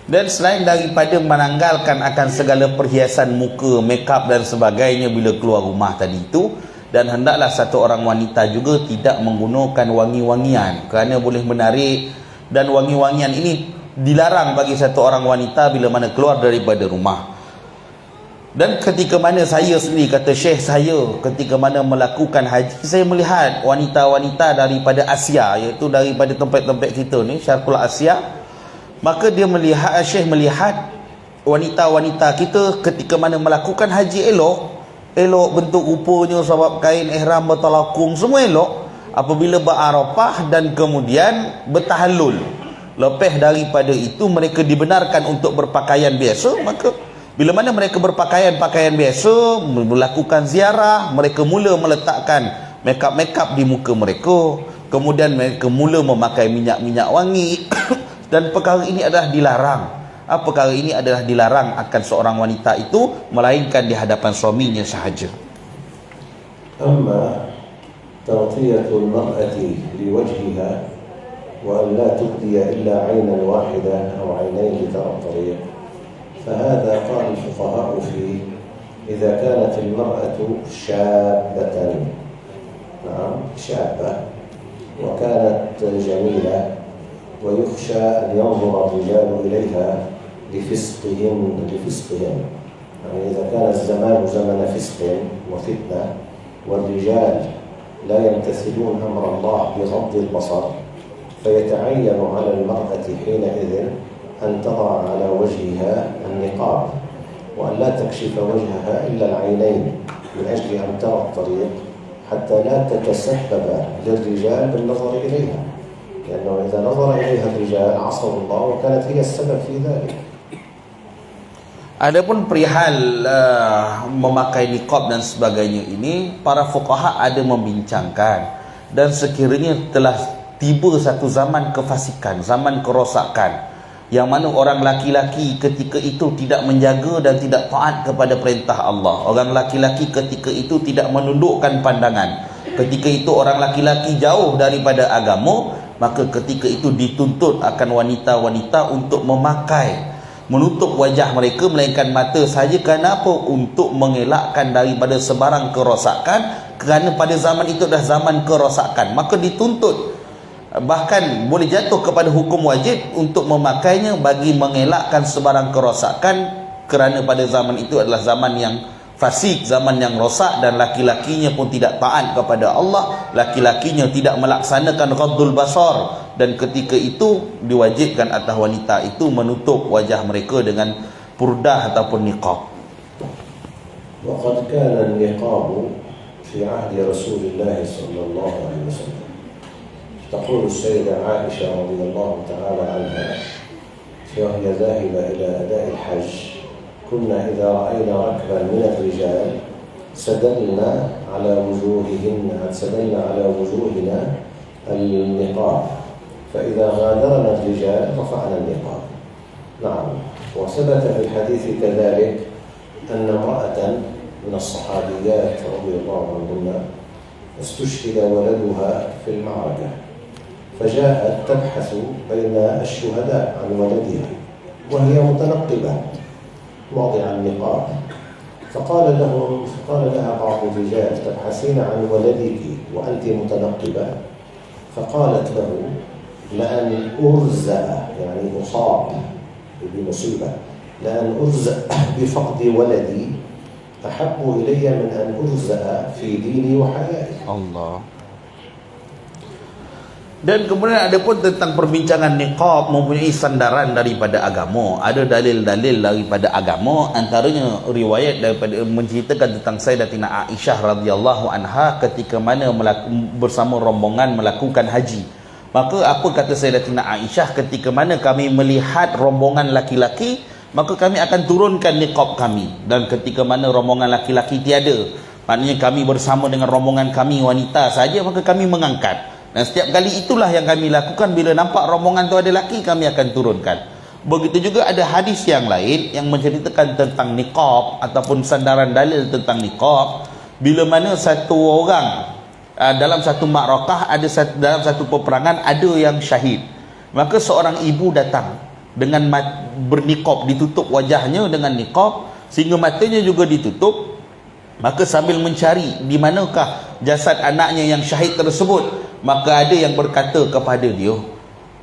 Dan selain daripada menanggalkan akan segala perhiasan muka, makeup dan sebagainya bila keluar rumah tadi itu, dan hendaklah satu orang wanita juga tidak menggunakan wangi-wangian kerana boleh menarik, dan wangi-wangian ini dilarang bagi satu orang wanita bila mana keluar daripada rumah. Dan ketika mana saya sendiri, kata Syekh saya, ketika mana melakukan haji, saya melihat wanita-wanita daripada Asia, iaitu daripada tempat-tempat kita ni, Syarqul Asia, maka dia melihat, Syekh melihat wanita-wanita kita ketika mana melakukan haji elok bentuk rupanya, sebab kain ihram, bertalakung, semua elok apabila berarafah dan kemudian bertahallul. Lepas daripada itu mereka dibenarkan untuk berpakaian biasa, maka bila mana mereka berpakaian biasa, melakukan ziarah, mereka mula meletakkan makeup di muka mereka, kemudian mereka mula memakai minyak-minyak wangi dan perkara ini adalah dilarang. Perkara ini adalah dilarang akan seorang wanita itu melainkan di hadapan suaminya sahaja. Amma taghtiyatu al-mar'ati liwajhiha wa an la tubdiya illa 'aynan wahidah aw 'aynayn li tariq, فهذا قال الفقهاء فيه إذا كانت المرأة شابة، نعم شابة، وكانت جميلة ويخشى أن ينظر الرجال إليها لفسقهم، يعني إذا كان الزمان زمن فسق وفتنة والرجال لا يمتثلون أمر الله بغض البصر فيتعين على المرأة حينئذ أن تضع على وجهها النقاب وأن لا تكشف وجهها إلا العينين من أجل أن ترى الطريق حتى لا تتسبب للرجال بالنظر إليها لأنه إذا نظر إليها الرجال عصوا الله وكانت هي السبب في ذلك. Adapun perihal memakai niqab dan sebagainya ini, para fuqaha ada membincangkan, dan sekiranya telah tiba satu zaman kefasikan, zaman kerosakan, yang mana orang laki-laki ketika itu tidak menjaga dan tidak taat kepada perintah Allah. Orang laki-laki ketika itu tidak menundukkan pandangan. Ketika itu orang laki-laki jauh daripada agama, maka ketika itu dituntut akan wanita-wanita untuk menutup wajah mereka melainkan mata saja. Kenapa? Untuk mengelakkan daripada sebarang kerosakan, kerana pada zaman itu dah zaman kerosakan, maka dituntut, bahkan boleh jatuh kepada hukum wajib untuk memakainya bagi mengelakkan sebarang kerosakan, kerana pada zaman itu adalah zaman yang fasik, zaman yang rosak, dan laki-lakinya pun tidak taat kepada Allah, laki-lakinya tidak melaksanakan ghaddul basar, dan ketika itu diwajibkan atas wanita itu menutup wajah mereka dengan purdah ataupun niqab. وقد كان النقاب في عهد رسول الله صلى الله عليه وسلم. تقول السيدة عائشة رضي الله تعالى عنها وهي ذاهبة إلى أداء الحج: كنا إذا رأينا ركبا من الرجال سدلنا على وجوهنا النقاب، فإذا غادرنا الرجال رفعنا النقاب. نعم. وثبت في الحديث كذلك أن امرأة من الصحابيات رضي الله عنهن استشهد ولدها في المعركة، فجاءت تبحث بين الشهداء عن ولدها وهي متنقبة واضع النقاب، فقال لها بعض الرجال: تبحثين عن ولدك وأنت متنقبة؟ فقالت له: لأن أرزأ، يعني أصاب بمصيبة، لأن أرزأ بفقد ولدي أحب إلي من أن أرزأ في ديني وحياتي. Allah. Dan kemudian ada pun tentang perbincangan niqab mempunyai sandaran daripada agama. Ada dalil-dalil daripada agama, antaranya riwayat daripada menceritakan tentang Sayyidatina Aisyah radhiyallahu anha ketika mana bersama rombongan melakukan haji. Maka apa kata Sayyidatina Aisyah, ketika mana kami melihat rombongan laki-laki, maka kami akan turunkan niqab kami, dan ketika mana rombongan laki-laki tiada, maknanya kami bersama dengan rombongan kami wanita saja, maka kami mengangkat. Dan setiap kali itulah yang kami lakukan, bila nampak rombongan tu ada laki, kami akan turunkan. Begitu juga ada hadis yang lain yang menceritakan tentang niqab ataupun sandaran dalil tentang niqab. Bila mana satu orang dalam satu ma'rakah, dalam satu peperangan ada yang syahid, maka seorang ibu datang dengan berniqab, ditutup wajahnya dengan niqab sehingga matanya juga ditutup. Maka sambil mencari di manakah jasad anaknya yang syahid tersebut, maka ada yang berkata kepada dia,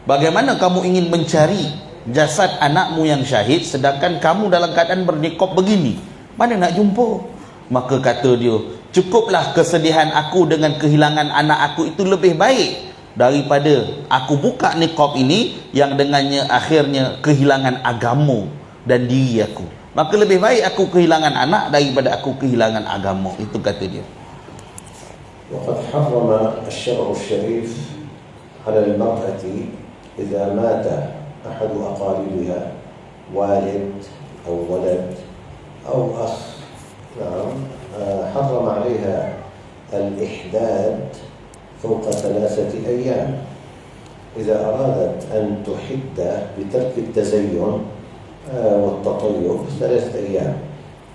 bagaimana kamu ingin mencari jasad anakmu yang syahid sedangkan kamu dalam keadaan berniqab begini? Mana nak jumpa? Maka kata dia, cukuplah kesedihan aku dengan kehilangan anak aku itu lebih baik daripada aku buka niqab ini yang dengannya akhirnya kehilangan agama dan diri aku. Maka lebih baik aku kehilangan anak daripada aku kehilangan agama. Itu kata dia. وقد حرم الشرع الشريف على المرأة إذا مات أحد أقاربها، والد أو ولد أو أخ، نعم، حرم عليها الإحداد فوق 3 أيام. إذا أرادت أن تحد بترك التزين والتطيب 3 أيام،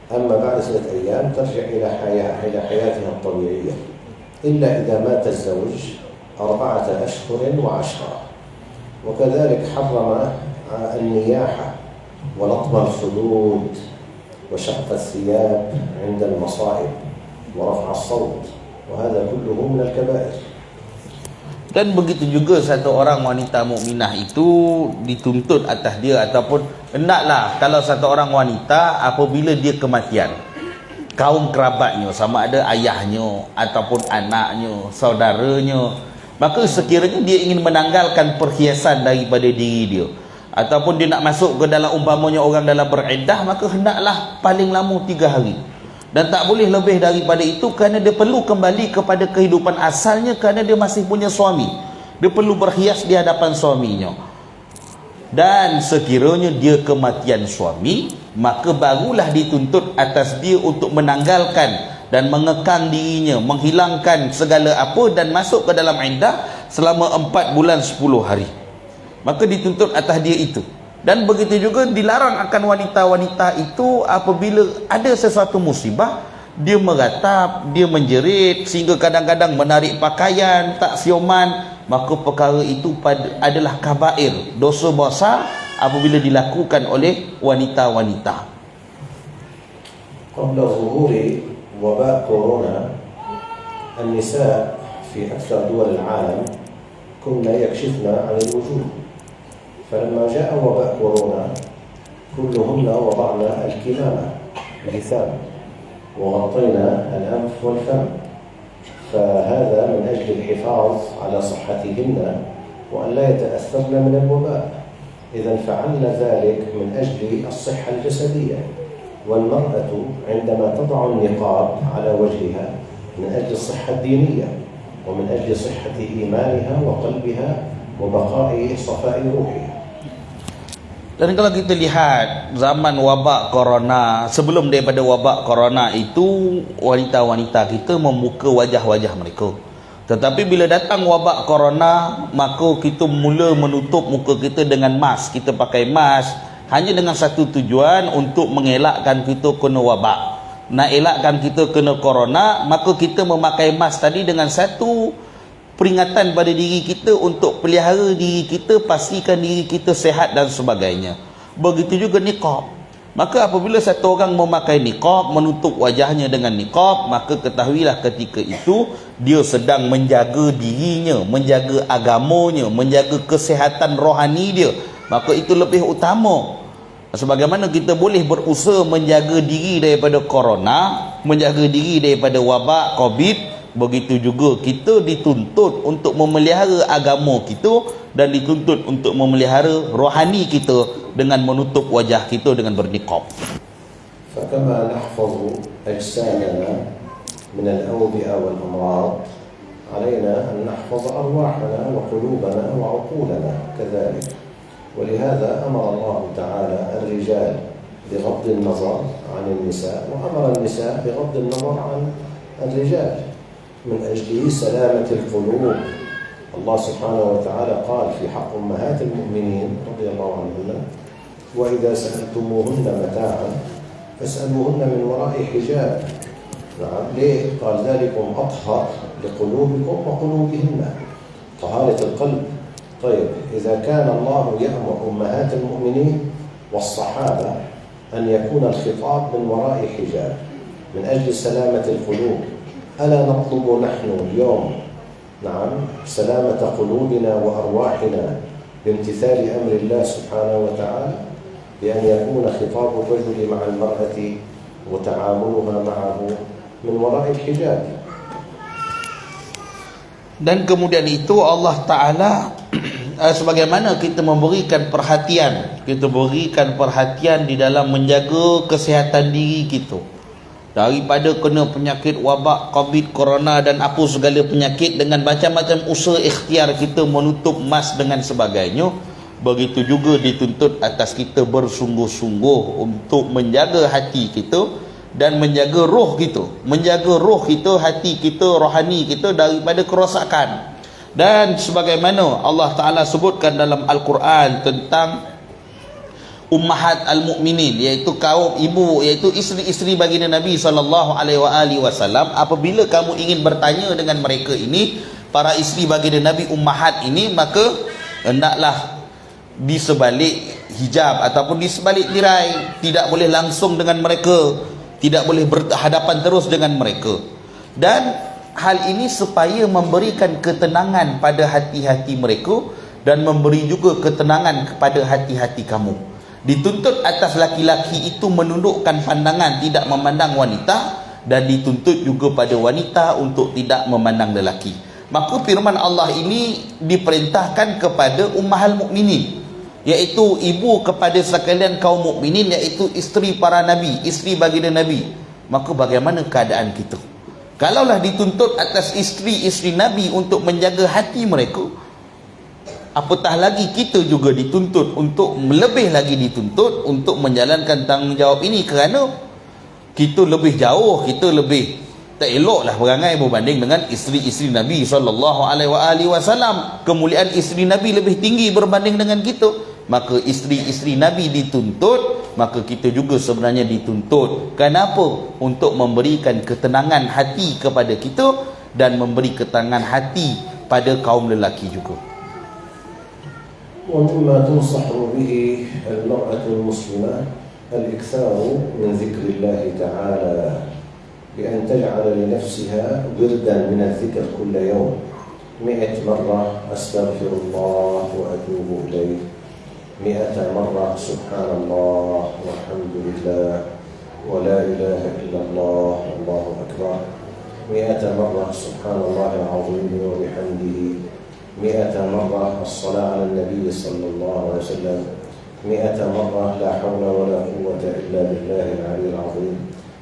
أما بعد 3 أيام ترجع إلى حياتها الطبيعية، إلا إذا مات الزوج 4 أشهر و10. وكذلك حرم النياحة ولطم الخدود وشق الثياب عند المصائب ورفع الصوت، وهذا كله من الكبائر. Dan begitu juga satu orang wanita mukminah itu dituntut atas dia, ataupun hendaklah kalau satu orang wanita apabila dia kematian, kaum kerabatnya, sama ada ayahnya ataupun anaknya, saudaranya, maka sekiranya dia ingin menanggalkan perhiasan daripada diri dia, ataupun dia nak masuk ke dalam, umpamanya orang dalam beriddah, maka hendaklah paling lama 3 hari, dan tak boleh lebih daripada itu, kerana dia perlu kembali kepada kehidupan asalnya, kerana dia masih punya suami, dia perlu berhias di hadapan suaminya. Dan sekiranya dia kematian suami, maka barulah dituntut atas dia untuk menanggalkan dan mengekang dirinya, menghilangkan segala apa, dan masuk ke dalam iddah selama 4 bulan 10 hari. Maka dituntut atas dia itu. Dan begitu juga dilarang akan wanita-wanita itu apabila ada sesuatu musibah, dia meratap, dia menjerit, sehingga kadang-kadang menarik pakaian, tak sioman, maka perkara itu adalah kabair, dosa besar apabila dilakukan oleh wanita-wanita. قبل ظهور وباء كورونا النساء في أكثر دول العالم كن يكشفن عن الوجوه، فلما جاء وباء كورونا كلهن وضعن الكمامة اللثام وغطينا الأنف والفم، فهذا من أجل الحفاظ على صحتهن وأن لا يتأثرن من الوباء. إذا فعلنا ذلك من أجل الصحة الجسدية. والمرأة عندما تضع النقاب على وجهها من أجل الصحة الدينية ومن أجل صحة إيمانها وقلبها وبقاء صفاء روحها. Dan kalau kita lihat zaman wabak corona, sebelum daripada wabak corona itu, wanita-wanita kita membuka wajah-wajah mereka. Tetapi bila datang wabak corona, maka kita mula menutup muka kita dengan mask. Kita pakai mask hanya dengan satu tujuan, untuk mengelakkan kita kena wabak. Nak elakkan kita kena corona, maka kita memakai mask tadi dengan satu peringatan pada diri kita untuk pelihara diri kita, pastikan diri kita sehat dan sebagainya. Begitu juga niqab. Maka apabila satu orang memakai niqab, menutup wajahnya dengan niqab, maka ketahuilah ketika itu dia sedang menjaga dirinya, menjaga agamanya, menjaga kesihatan rohani dia. Maka itu lebih utama. Sebagaimana kita boleh berusaha menjaga diri daripada corona, menjaga diri daripada wabak COVID, begitu juga kita dituntut untuk memelihara agama kita, dan dituntut untuk memelihara rohani kita dengan menutup wajah kita dengan berniqab. فكما نحفظ أجسامنا من الأوبئة والأمراض علينا أن نحفظ أرواحنا وقلوبنا وعقولنا كذلك. ولهذا أمر الله تعالى الرجال بغض النظر عن النساء، وأمر النساء بغض النظر عن الرجال من أجل سلامة القلوب. الله سبحانه وتعالى قال في حق أمهات المؤمنين رضي الله عنهن: وإذا سألتموهن متاعا فاسألوهن من وراء حجاب. نعم، ليه؟ قال ذلكم أطهر لقلوبكم وقلوبهن، طهارة القلب. طيب، إذا كان الله يأمر أمهات المؤمنين والصحابة أن يكون الخطاب من وراء حجاب من أجل سلامة القلوب، ألا نطلب نحن اليوم نعم سلامة قلوبنا وأرواحنا بامتثال أمر الله سبحانه وتعالى، بأن يكون خطاب الرجل مع المرأة وتعاملها معه من وراء الحجاب. Dan kemudian itu Allah Ta'ala sebagaimana kita memberikan perhatian, kita berikan perhatian di dalam menjaga kesihatan diri kita daripada kena penyakit wabak COVID, corona dan apa segala penyakit, dengan macam-macam usaha ikhtiar kita menutup mask dengan sebagainya. Begitu juga dituntut atas kita bersungguh-sungguh untuk menjaga hati kita dan menjaga roh kita, menjaga roh kita, hati kita, rohani kita daripada kerosakan. Dan sebagaimana Allah Ta'ala sebutkan dalam Al-Quran tentang ummahat al-mu'minin, iaitu kaum ibu, iaitu isteri-isteri baginda Nabi SAW, apabila kamu ingin bertanya dengan mereka ini, para isteri baginda Nabi ummahat ini, maka hendaklah di sebalik hijab ataupun di sebalik tirai, tidak boleh langsung dengan mereka, tidak boleh berhadapan terus dengan mereka. Dan hal ini supaya memberikan ketenangan pada hati-hati mereka dan memberi juga ketenangan kepada hati-hati kamu. Dituntut atas laki-laki itu menundukkan pandangan, tidak memandang wanita, dan dituntut juga pada wanita untuk tidak memandang lelaki. Maka firman Allah ini diperintahkan kepada ummahal mukminin, iaitu ibu kepada sekalian kaum mukminin, iaitu isteri para nabi, isteri baginda nabi. Maka bagaimana keadaan kita? Kalaulah dituntut atas isteri-isteri nabi untuk menjaga hati mereka, apatah lagi kita juga dituntut untuk, lebih lagi dituntut untuk menjalankan tanggungjawab ini, kerana kita lebih jauh, kita lebih tak eloklah berangai berbanding dengan isteri-isteri Nabi SAW. Kemuliaan isteri Nabi lebih tinggi berbanding dengan kita. Maka isteri-isteri Nabi dituntut, maka kita juga sebenarnya dituntut. Kenapa? Untuk memberikan ketenangan hati kepada kita dan memberi ketenangan hati pada kaum lelaki juga. ومما تنصح به المرأة المسلمة الإكثار من ذكر الله تعالى، بأن تجعل لنفسها وردا من الذكر كل يوم 100 مرة أستغفر الله وأتوب إليه، 100 مرة سبحان الله والحمد لله ولا إله إلا الله والله أكبر، 100 مرة سبحان الله العظيم وبحمده، 100 مرة الصلاة على النبي صلى الله عليه وسلم، 100 مرة لا حول ولا قوة إلا بالله العلي العظيم.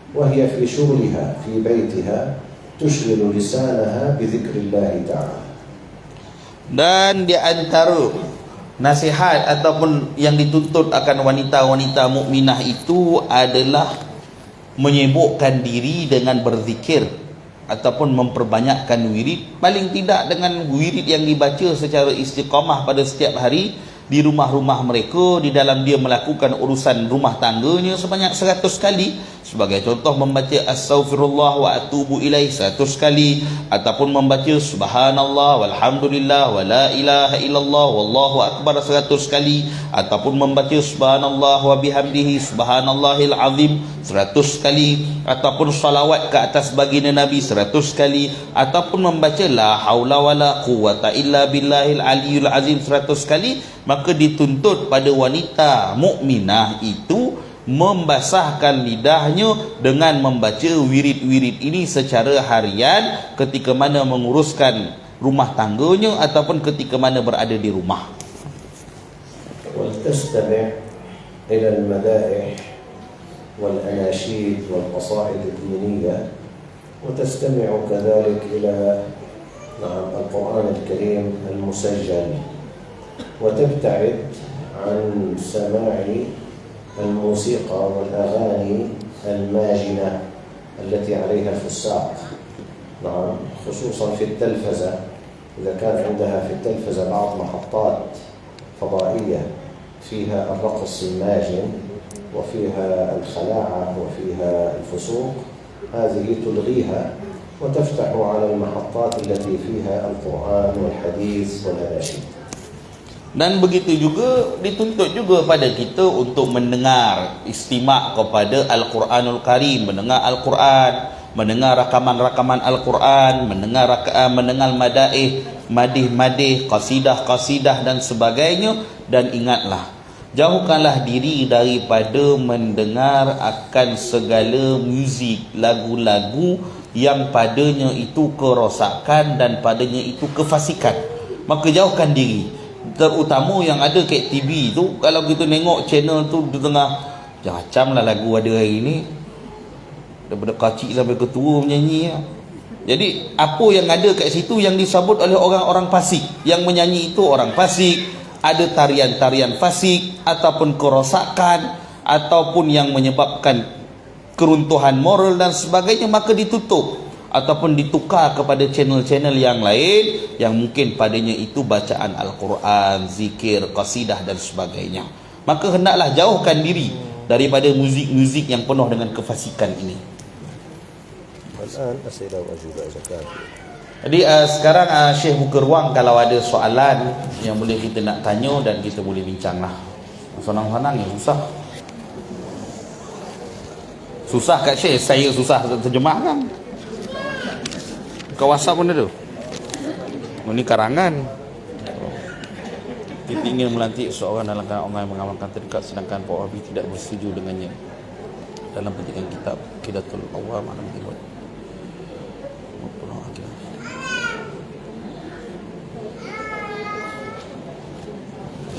وهي في شغلها في بيتها تشغل لسانها بذكر الله تعالى. Dan di antara nasihat ataupun yang dituntut akan wanita-wanita mukminah itu adalah menyibukkan diri dengan berzikir ataupun memperbanyakkan wirid, paling tidak dengan wirid yang dibaca secara istiqamah pada setiap hari di rumah-rumah mereka, di dalam dia melakukan urusan rumah tangganya sebanyak 100 kali. Sebagai contoh, membaca astaghfirullah wa atubu ilaih 100 kali, ataupun membaca subhanallah walhamdulillah wa la ilaha illallah wallahu akbar 100 kali, ataupun membaca subhanallah wa bihamdihi subhanallahil azim 100 kali, ataupun salawat ke atas baginda Nabi 100 kali, ataupun membaca la haula wala quwata illa billahil aliyul azim 100 kali. Maka dituntut pada wanita mukminah itu membasahkan lidahnya dengan membaca wirid-wirid ini secara harian ketika mana menguruskan rumah tangganya ataupun ketika mana berada di rumah. وتستمع إلى المدائح والأناشيد والقصائد الدينية، وتستمع كذلك إلى القرآن الكريم المسجل، وتبتعد عن سماع الموسيقى والأغاني الماجنة التي عليها الفساق، خصوصا في التلفزة. إذا كان عندها في التلفزة بعض محطات فضائية فيها الرقص الماجن وفيها الخلاعة وفيها الفسوق، هذه تلغيها وتفتح على المحطات التي فيها القرآن والحديث والأناشيد. Dan begitu juga dituntut juga pada kita untuk mendengar istimak kepada Al-Quranul Karim, mendengar Al-Quran, mendengar rakaman-rakaman Al-Quran, mendengar madaih, madih-madih, qasidah-qasidah dan sebagainya. Dan ingatlah, jauhkanlah diri daripada mendengar akan segala muzik, lagu-lagu yang padanya itu kerosakan dan padanya itu kefasikan. Maka jauhkan diri. Terutama yang ada kat TV tu, kalau kita tengok channel tu di tengah, macam lah lagu ada hari ni, daripada kecil sampai ketua menyanyi. Jadi apa yang ada kat situ yang disambut oleh orang-orang fasik, yang menyanyi itu orang fasik, ada tarian-tarian fasik ataupun kerosakan ataupun yang menyebabkan keruntuhan moral dan sebagainya, maka ditutup ataupun ditukar kepada channel-channel yang lain yang mungkin padanya itu bacaan Al-Quran, zikir, qasidah dan sebagainya. Maka hendaklah jauhkan diri daripada muzik-muzik yang penuh dengan kefasikan ini. Jadi sekarang Syekh buka ruang kalau ada soalan yang boleh kita nak tanya dan kita boleh bincang lah. Senang-senang ya, susah kat Syekh, saya susah terjemahkan. Kau WhatsApp pun ada. Ini karangan. Kita ingin melantik seorang dalam kalangan orang yang mengamalkan terdekat sedangkan Pak Wahabi tidak bersetuju dengannya. dalam petikan kitab Aqidatul Awam Alam Ilmu.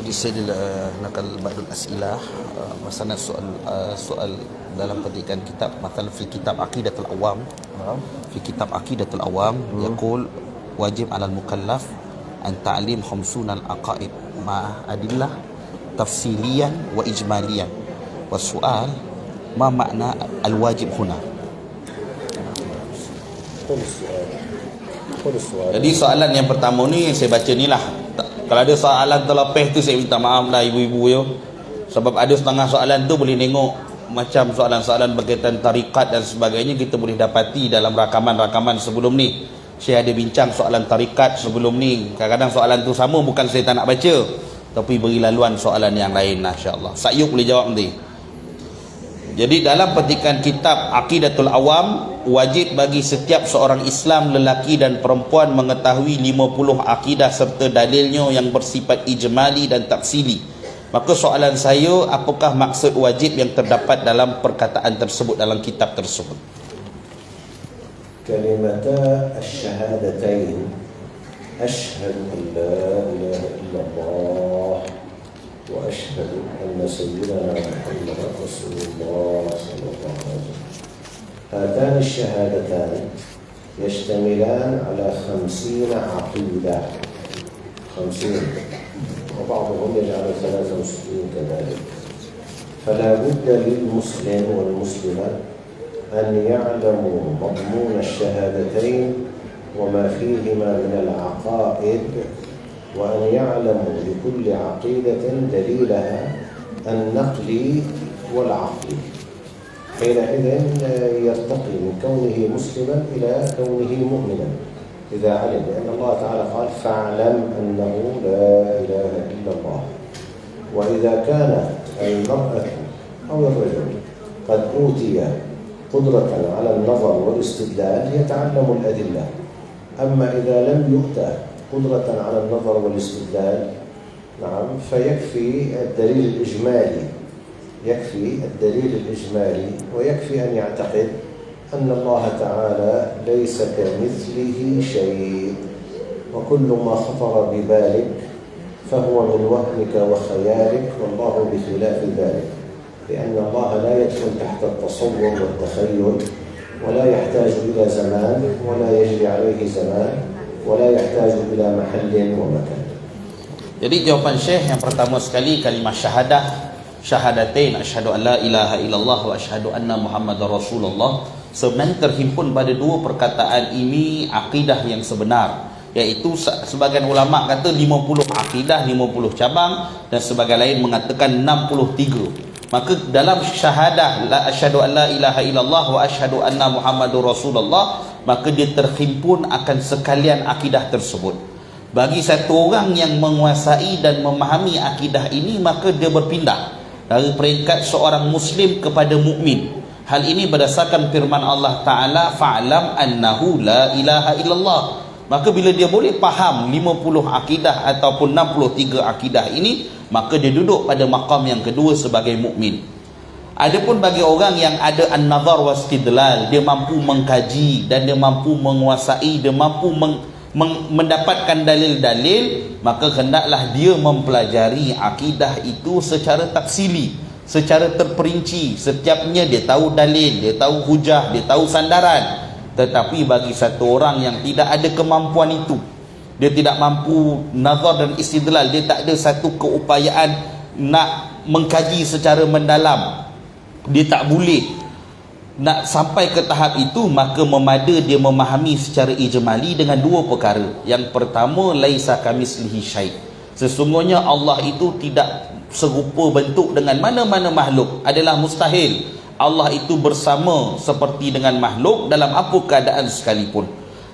Jadi saya nakal ba'dul as'ilah masalah soal dalam petikan kitab masalah fi kitab Aqidatul Awam. Fi kitab Aqidatul Awam yaqul wajib 'alal mukallaf an ta'lim khamsunal aqaid ma adillah tafsiliyan wa ijmaliyan. Wasu'al ma makna al-wajib huna. Jadi soalan yang pertama ni saya baca ni lah. Kalau ada soalan terlepas tu saya minta maaf lah ibu-ibu yo. Sebab ada setengah soalan tu boleh tengok macam soalan-soalan berkaitan tarikat dan sebagainya kita boleh dapati dalam rakaman-rakaman sebelum ni. Saya ada bincang soalan tarikat sebelum ni. Kadang-kadang soalan tu sama, bukan saya tak nak baca, tapi beri laluan soalan yang lain, insya-Allah. Sakyuk boleh jawab nanti. Jadi dalam petikan kitab Aqidatul Awam, wajib bagi setiap seorang Islam lelaki dan perempuan mengetahui 50 akidah serta dalilnya yang bersifat ijmali dan tafsili. Maka soalan saya, apakah maksud wajib yang terdapat dalam perkataan tersebut dalam kitab tersebut? كلمتا الشهادتين أشهد أن لا إله إلا الله وأشهد أن سيدنا محمد رسول الله صلى الله عليه وسلم. هاتان الشهادتان يشتملان على 50 عقيدة 50 وبعضهم يجعل 63 كذلك. فلا بد للمسلم والمسلمة أن يعلموا مضمون الشهادتين وما فيهما من العقائد، وأن يعلموا لكل عقيدة دليلها النقلي والعقلي. حينئذ يرتقي من كونه مسلما إلى كونه مؤمنا إذا علم، لأن الله تعالى قال فاعلم أنه لا إله إلا الله. وإذا كانت المرأة أو الرجل قد أوتي قدرة على النظر والاستدلال يتعلم الأدلة. أما إذا لم يؤتى قدرة على النظر والاستدلال نعم فيكفي الدليل الإجمالي، يكفي الدليل الإجمالي ويكفي أن يعتقد أن الله تعالى ليس كمثله شيء، وكل ما خطر ببالك فهو من وهمك وخيالك والله بخلاف ذلك، لأن الله لا يدخل تحت التصور والتخيل ولا يحتاج إلى زمان ولا يجري عليه زمان ولا يحتاج إلى محل ومكان. Jadi jawapan Syekh yang pertama sekali kalimah syahadah, syahadatain, asyhadu an la ilaha illallah wa asyhadu anna muhammadar rasulullah, sebenarnya terhimpun pada dua perkataan ini akidah yang sebenar, iaitu sebagian ulama kata 50 akidah, 50 cabang, dan sebagian lain mengatakan 63. Maka dalam syahadah la asyhadu an la ilaha illallah wa asyhadu anna muhammadur rasulullah, maka dia terhimpun akan sekalian akidah tersebut. Bagi satu orang yang menguasai dan memahami akidah ini, maka dia berpindah dari peringkat seorang muslim kepada mukmin. Hal ini berdasarkan firman Allah Ta'ala fa'lam annahu la ilaha illallah. Maka bila dia boleh faham 50 akidah ataupun 63 akidah ini, maka dia duduk pada maqam yang kedua sebagai mukmin. Adapun bagi orang yang ada an-nazar wastidlal, dia mampu mengkaji dan dia mampu menguasai, dia mampu mendapatkan dalil-dalil, maka hendaklah dia mempelajari akidah itu secara tafsili, secara terperinci. Setiapnya dia tahu dalil, dia tahu hujah, dia tahu sandaran. Tetapi bagi satu orang yang tidak ada kemampuan itu, dia tidak mampu nazar dan istidlal, dia tak ada satu keupayaan nak mengkaji secara mendalam, dia tak boleh nak sampai ke tahap itu, maka memada dia memahami secara ijmali dengan dua perkara. Yang pertama, laisa kamislihi syai', sesungguhnya Allah itu tidak serupa bentuk dengan mana-mana makhluk, adalah mustahil Allah itu bersama seperti dengan makhluk dalam apa keadaan sekalipun.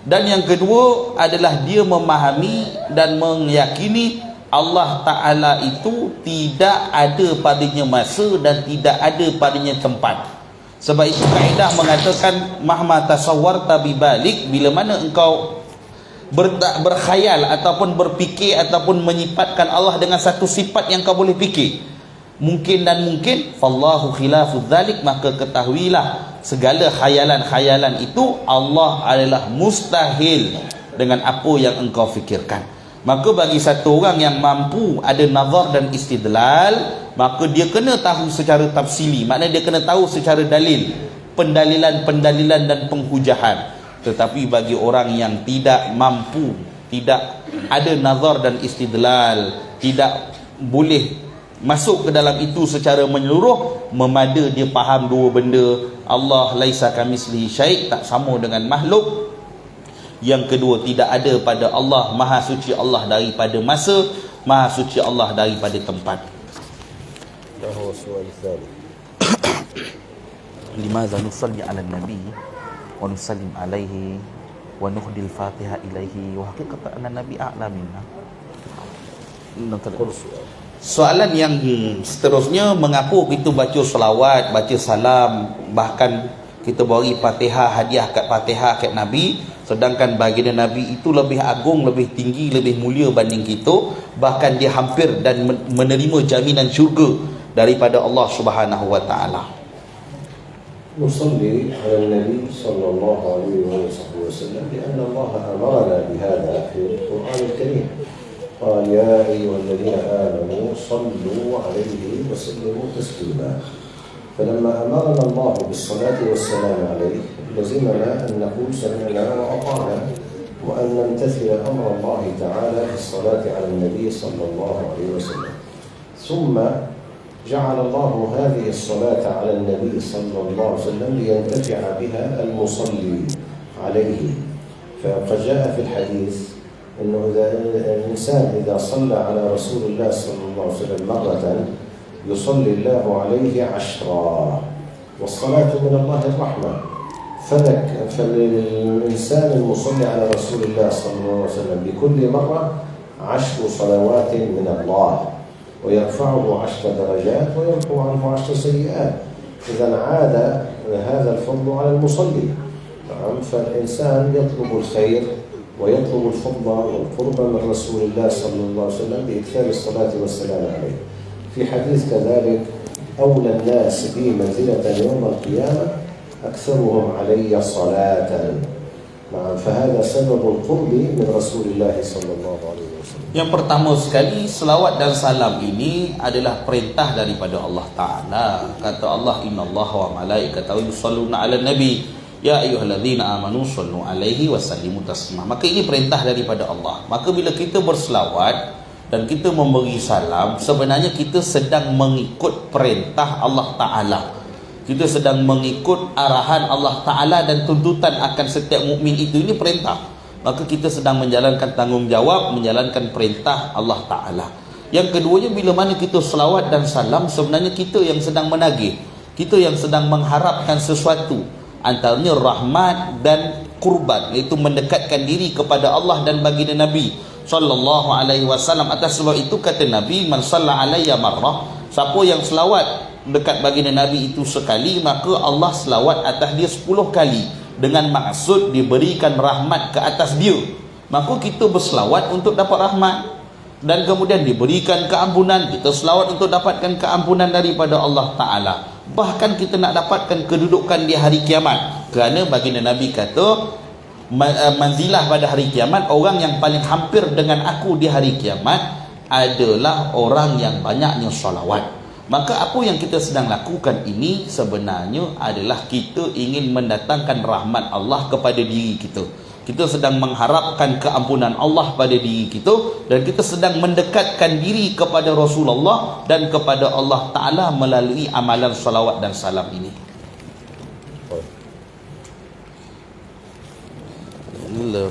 Dan yang kedua adalah dia memahami dan meyakini Allah Ta'ala itu tidak ada padanya masa dan tidak ada padanya tempat. Sebab itu kaedah mengatakan mahma tasawwarta bibalik, bila mana engkau berkhayal ataupun berfikir ataupun menyifatkan Allah dengan satu sifat yang kau boleh fikir, mungkin dan mungkin, fallahu khilafu dzalik, maka ketahuilah segala khayalan-khayalan itu Allah adalah mustahil dengan apa yang engkau fikirkan. Maka bagi satu orang yang mampu ada nazar dan istidlal, maka dia kena tahu secara tafsili, maknanya dia kena tahu secara dalil, pendalilan-pendalilan dan penghujahan. Tetapi bagi orang yang tidak mampu, tidak ada nazar dan istidlal, tidak boleh masuk ke dalam itu secara menyeluruh, memada dia faham dua benda, Allah laisa kamitslihi syai', tak sama dengan makhluk. Yang kedua, tidak ada pada Allah, maha suci Allah daripada masa, maha suci Allah daripada tempat. Limadza nusalli 'alan nabi wa nusallim 'alaihi wa nuhdil Fatihah ilaihi wa haqiqatan anna nabi a'la minna. Soalan yang seterusnya, mengapa kita baca selawat, baca salam, bahkan kita beri Fatihah, hadiah kat Fatihah kat Nabi, sedangkan baginda Nabi itu lebih agung, lebih tinggi, lebih mulia banding kita, bahkan dia hampir dan menerima jaminan syurga daripada Allah Subhanahu wa taala. نصلي على النبي صلى الله عليه وسلم لأن الله أمرنا بهذا في القرآن الكريم. قال يا أيها الذين آمنوا صلوا عليه وسلموا تسليما. فلما أمرنا الله بالصلاة والسلام عليه لزمنا أن نقول سمعنا وأطعنا وأن نمتثل أمر الله تعالى في الصلاة على النبي صلى الله عليه وسلم. ثم جعل الله هذه الصلاة على النبي صلى الله عليه وسلم لينتفع بها المصلي عليه. فقد جاء في الحديث أنه الإنسان إذا صلى على رسول الله صلى الله عليه وسلم مرة يصلي الله عليه 10. والصلاة من الله الرحمة. فالإنسان المصلي على رسول الله صلى الله عليه وسلم بكل مرة 10 صلوات من الله، ويرفعه 10 درجات ويمحو عنه 10 سيئات. إذا عاد هذا الفضل على المصلي. فالإنسان يطلب الخير ويطلب الفضل والقرب من رسول الله صلى الله عليه وسلم بإكثار الصلاة والسلام عليه. في حديث كذلك أولى الناس بي منزلة يوم القيامة أكثرهم علي صلاة. فهذا سبب القرب من رسول الله صلى الله عليه وسلم. Yang pertama sekali, selawat dan salam ini adalah perintah daripada Allah Ta'ala. Kata Allah, innallaha wa malaikatahu yusalluna 'alan nabi ya ayyuhalladzina amanu sallu 'alaihi wa sallimu taslima. Maka ini perintah daripada Allah. Maka bila kita berselawat dan kita memberi salam, sebenarnya kita sedang mengikut perintah Allah Ta'ala. Kita sedang mengikut arahan Allah Ta'ala dan tuntutan akan setiap mukmin itu. Ini perintah. Maka kita sedang menjalankan tanggungjawab, menjalankan perintah Allah Ta'ala. Yang keduanya, bila mana kita selawat dan salam, sebenarnya kita yang sedang menagih, kita yang sedang mengharapkan sesuatu, antaranya rahmat dan kurban, iaitu mendekatkan diri kepada Allah dan baginda Nabi sallallahu alaihi wasallam. Atas sebab itu kata Nabi, man shalla alayya marrah, siapa yang selawat dekat baginda Nabi itu sekali, maka Allah selawat atas dia 10 kali, dengan maksud diberikan rahmat ke atas dia. Maka kita berselawat untuk dapat rahmat, dan kemudian diberikan keampunan. Kita selawat untuk dapatkan keampunan daripada Allah Ta'ala. Bahkan kita nak dapatkan kedudukan di hari kiamat, kerana baginda Nabi kata, manzilah pada hari kiamat, orang yang paling hampir dengan aku di hari kiamat adalah orang yang banyaknya salawat. Maka apa yang kita sedang lakukan ini sebenarnya adalah kita ingin mendatangkan rahmat Allah kepada diri kita. Kita sedang mengharapkan keampunan Allah pada diri kita, dan kita sedang mendekatkan diri kepada Rasulullah dan kepada Allah Ta'ala melalui amalan salawat dan salam ini.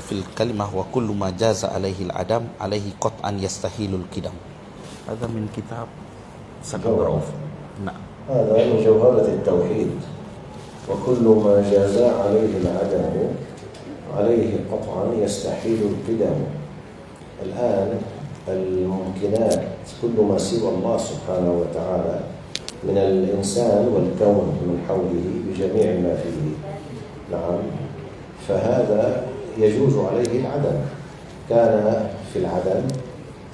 Fil kalimah wa kullu ma jaza alaihi al-adam alaihi qat'an yastahilul qidam. Hadha min kitab Sadruf. Nah. هذا من جوهرة التوحيد. وكل ما جاز عليه العدم عليه قطعا يستحيل القدم. الآن الممكنات كل ما سوى الله سبحانه وتعالى من الإنسان والكون من حوله بجميع ما فيه. نعم. فهذا يجوز عليه العدم. كان في العدم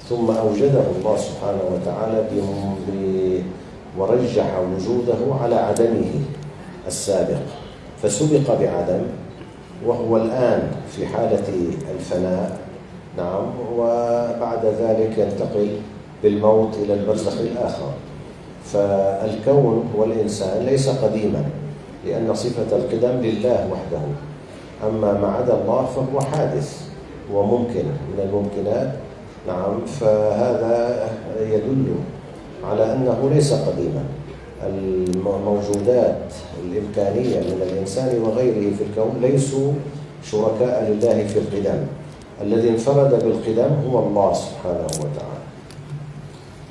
ثم أوجده الله سبحانه وتعالى ورجح وجوده على عدمه السابق، فسبق بعدم وهو الآن في حالة الفناء، نعم، وبعد ذلك ينتقل بالموت إلى البرزخ الآخر. فالكون والإنسان ليس قديما، لأن صفة القدم لله وحده، أما ما عدا الله فهو حادث وممكن من الممكنات، نعم، فهذا يدل على أنه ليس قديما. الموجودات الإمكانية من الإنسان وغيره في الكون ليسوا شركاء لله في القدم، الذي انفرد بالقدم هو الله سبحانه وتعالى.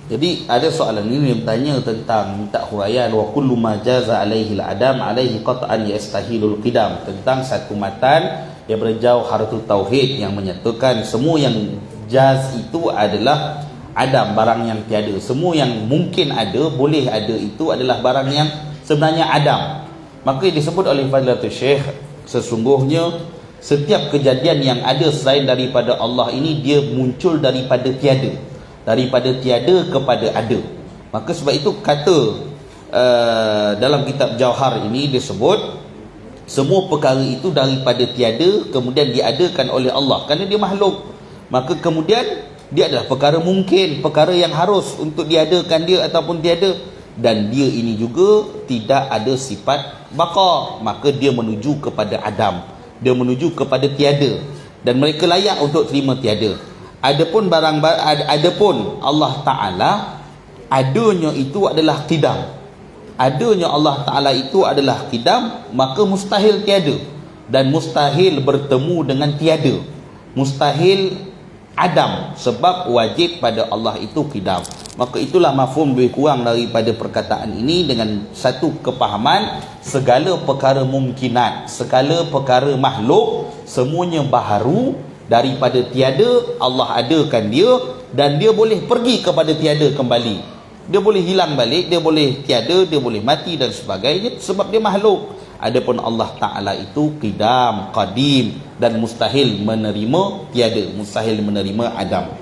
Jadi ada soalan ini yang bertanya tentang minta huraian wa kullu ma jaza alaihi al-adam alaihi qat'an yastahilul qidam, tentang satu matan yang berjauh haratul tauhid yang menyatakan semua yang jaz itu adalah adam, barang yang tiada. Semua yang mungkin ada, boleh ada, itu adalah barang yang sebenarnya adam. Maka disebut oleh Fadilatul Syekh, sesungguhnya setiap kejadian yang ada selain daripada Allah ini dia muncul daripada tiada, daripada tiada kepada ada. Maka sebab itu kata dalam kitab Jauhar ini disebut semua perkara itu daripada tiada kemudian diadakan oleh Allah, kerana dia makhluk. Maka kemudian dia adalah perkara mungkin, perkara yang harus untuk diadakan dia ataupun tiada, dan dia ini juga tidak ada sifat baqa, maka dia menuju kepada adam, dia menuju kepada tiada, dan mereka layak untuk terima tiada. Adapun adapun Allah Ta'ala, adanya itu adalah qidam. Adanya Allah Ta'ala itu adalah qidam, maka mustahil tiada, dan mustahil bertemu dengan tiada, mustahil adam, sebab wajib pada Allah itu qidam. Maka itulah mafhum lebih kurang daripada perkataan ini, dengan satu kepahaman segala perkara mungkinat, segala perkara makhluk semuanya baharu, daripada tiada Allah adakan dia, dan dia boleh pergi kepada tiada kembali, dia boleh hilang balik, dia boleh tiada, dia boleh mati dan sebagainya, sebab dia makhluk. Adapun Allah Ta'ala itu qidam, qadim, dan mustahil menerima tiada, mustahil menerima adam.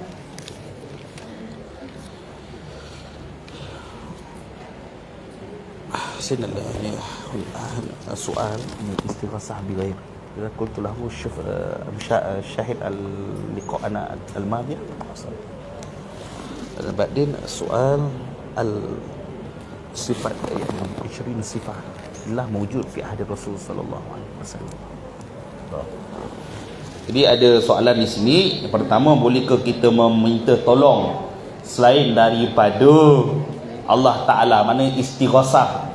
Sini soal istighasah bighair. إذا قلت له شوف شاهد اللقاءنا الماضي. بعدين سؤال الصفات يعني 20 صفة الله موجود في عهد الرسول صلى الله عليه وسلم. Jadi ada soalan di sini. Yang pertama, bolehkah kita meminta tolong selain daripada Allah Ta'ala, mana istighasah,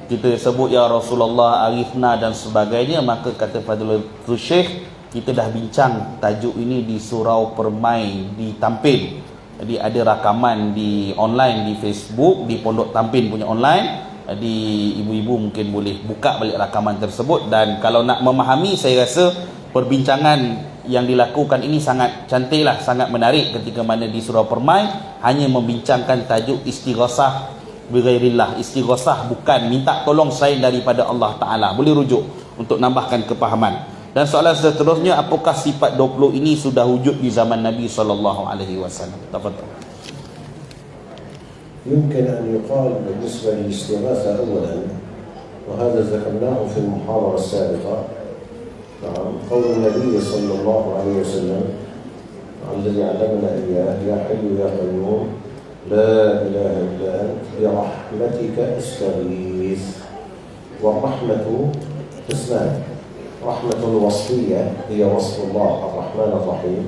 kita sebut ya Rasulullah, arifna dan sebagainya. Maka kata Fadilatul Syekh, kita dah bincang tajuk ini di surau Permai di Tampin. Jadi ada rakaman di online di Facebook, di Pondok Tampin punya online. Jadi ibu-ibu mungkin boleh buka balik rakaman tersebut. Dan kalau nak memahami, saya rasa perbincangan yang dilakukan ini sangat cantik lah, sangat menarik, ketika mana di surau Permai hanya membincangkan tajuk istighasah bighairillah. Istighasah bukan minta tolong selain daripada Allah Ta'ala. Boleh rujuk untuk nambahkan kepahaman. Dan soalan seterusnya, apakah sifat 20 ini sudah wujud di zaman Nabi SAW? Tafadhal. يمكن أن يقال بالنسبة للاستغاثة أولا، وهذا ذكرناه في المحاضرة السابقة، قول النبي صلى الله عليه وسلم الذي علمنا إياه: يا حي يا قيوم لا إله إلا أنت برحمتك أستغيث. والرحمة قسمان: رحمة وصفية هي وصف الله الرحمن الرحيم،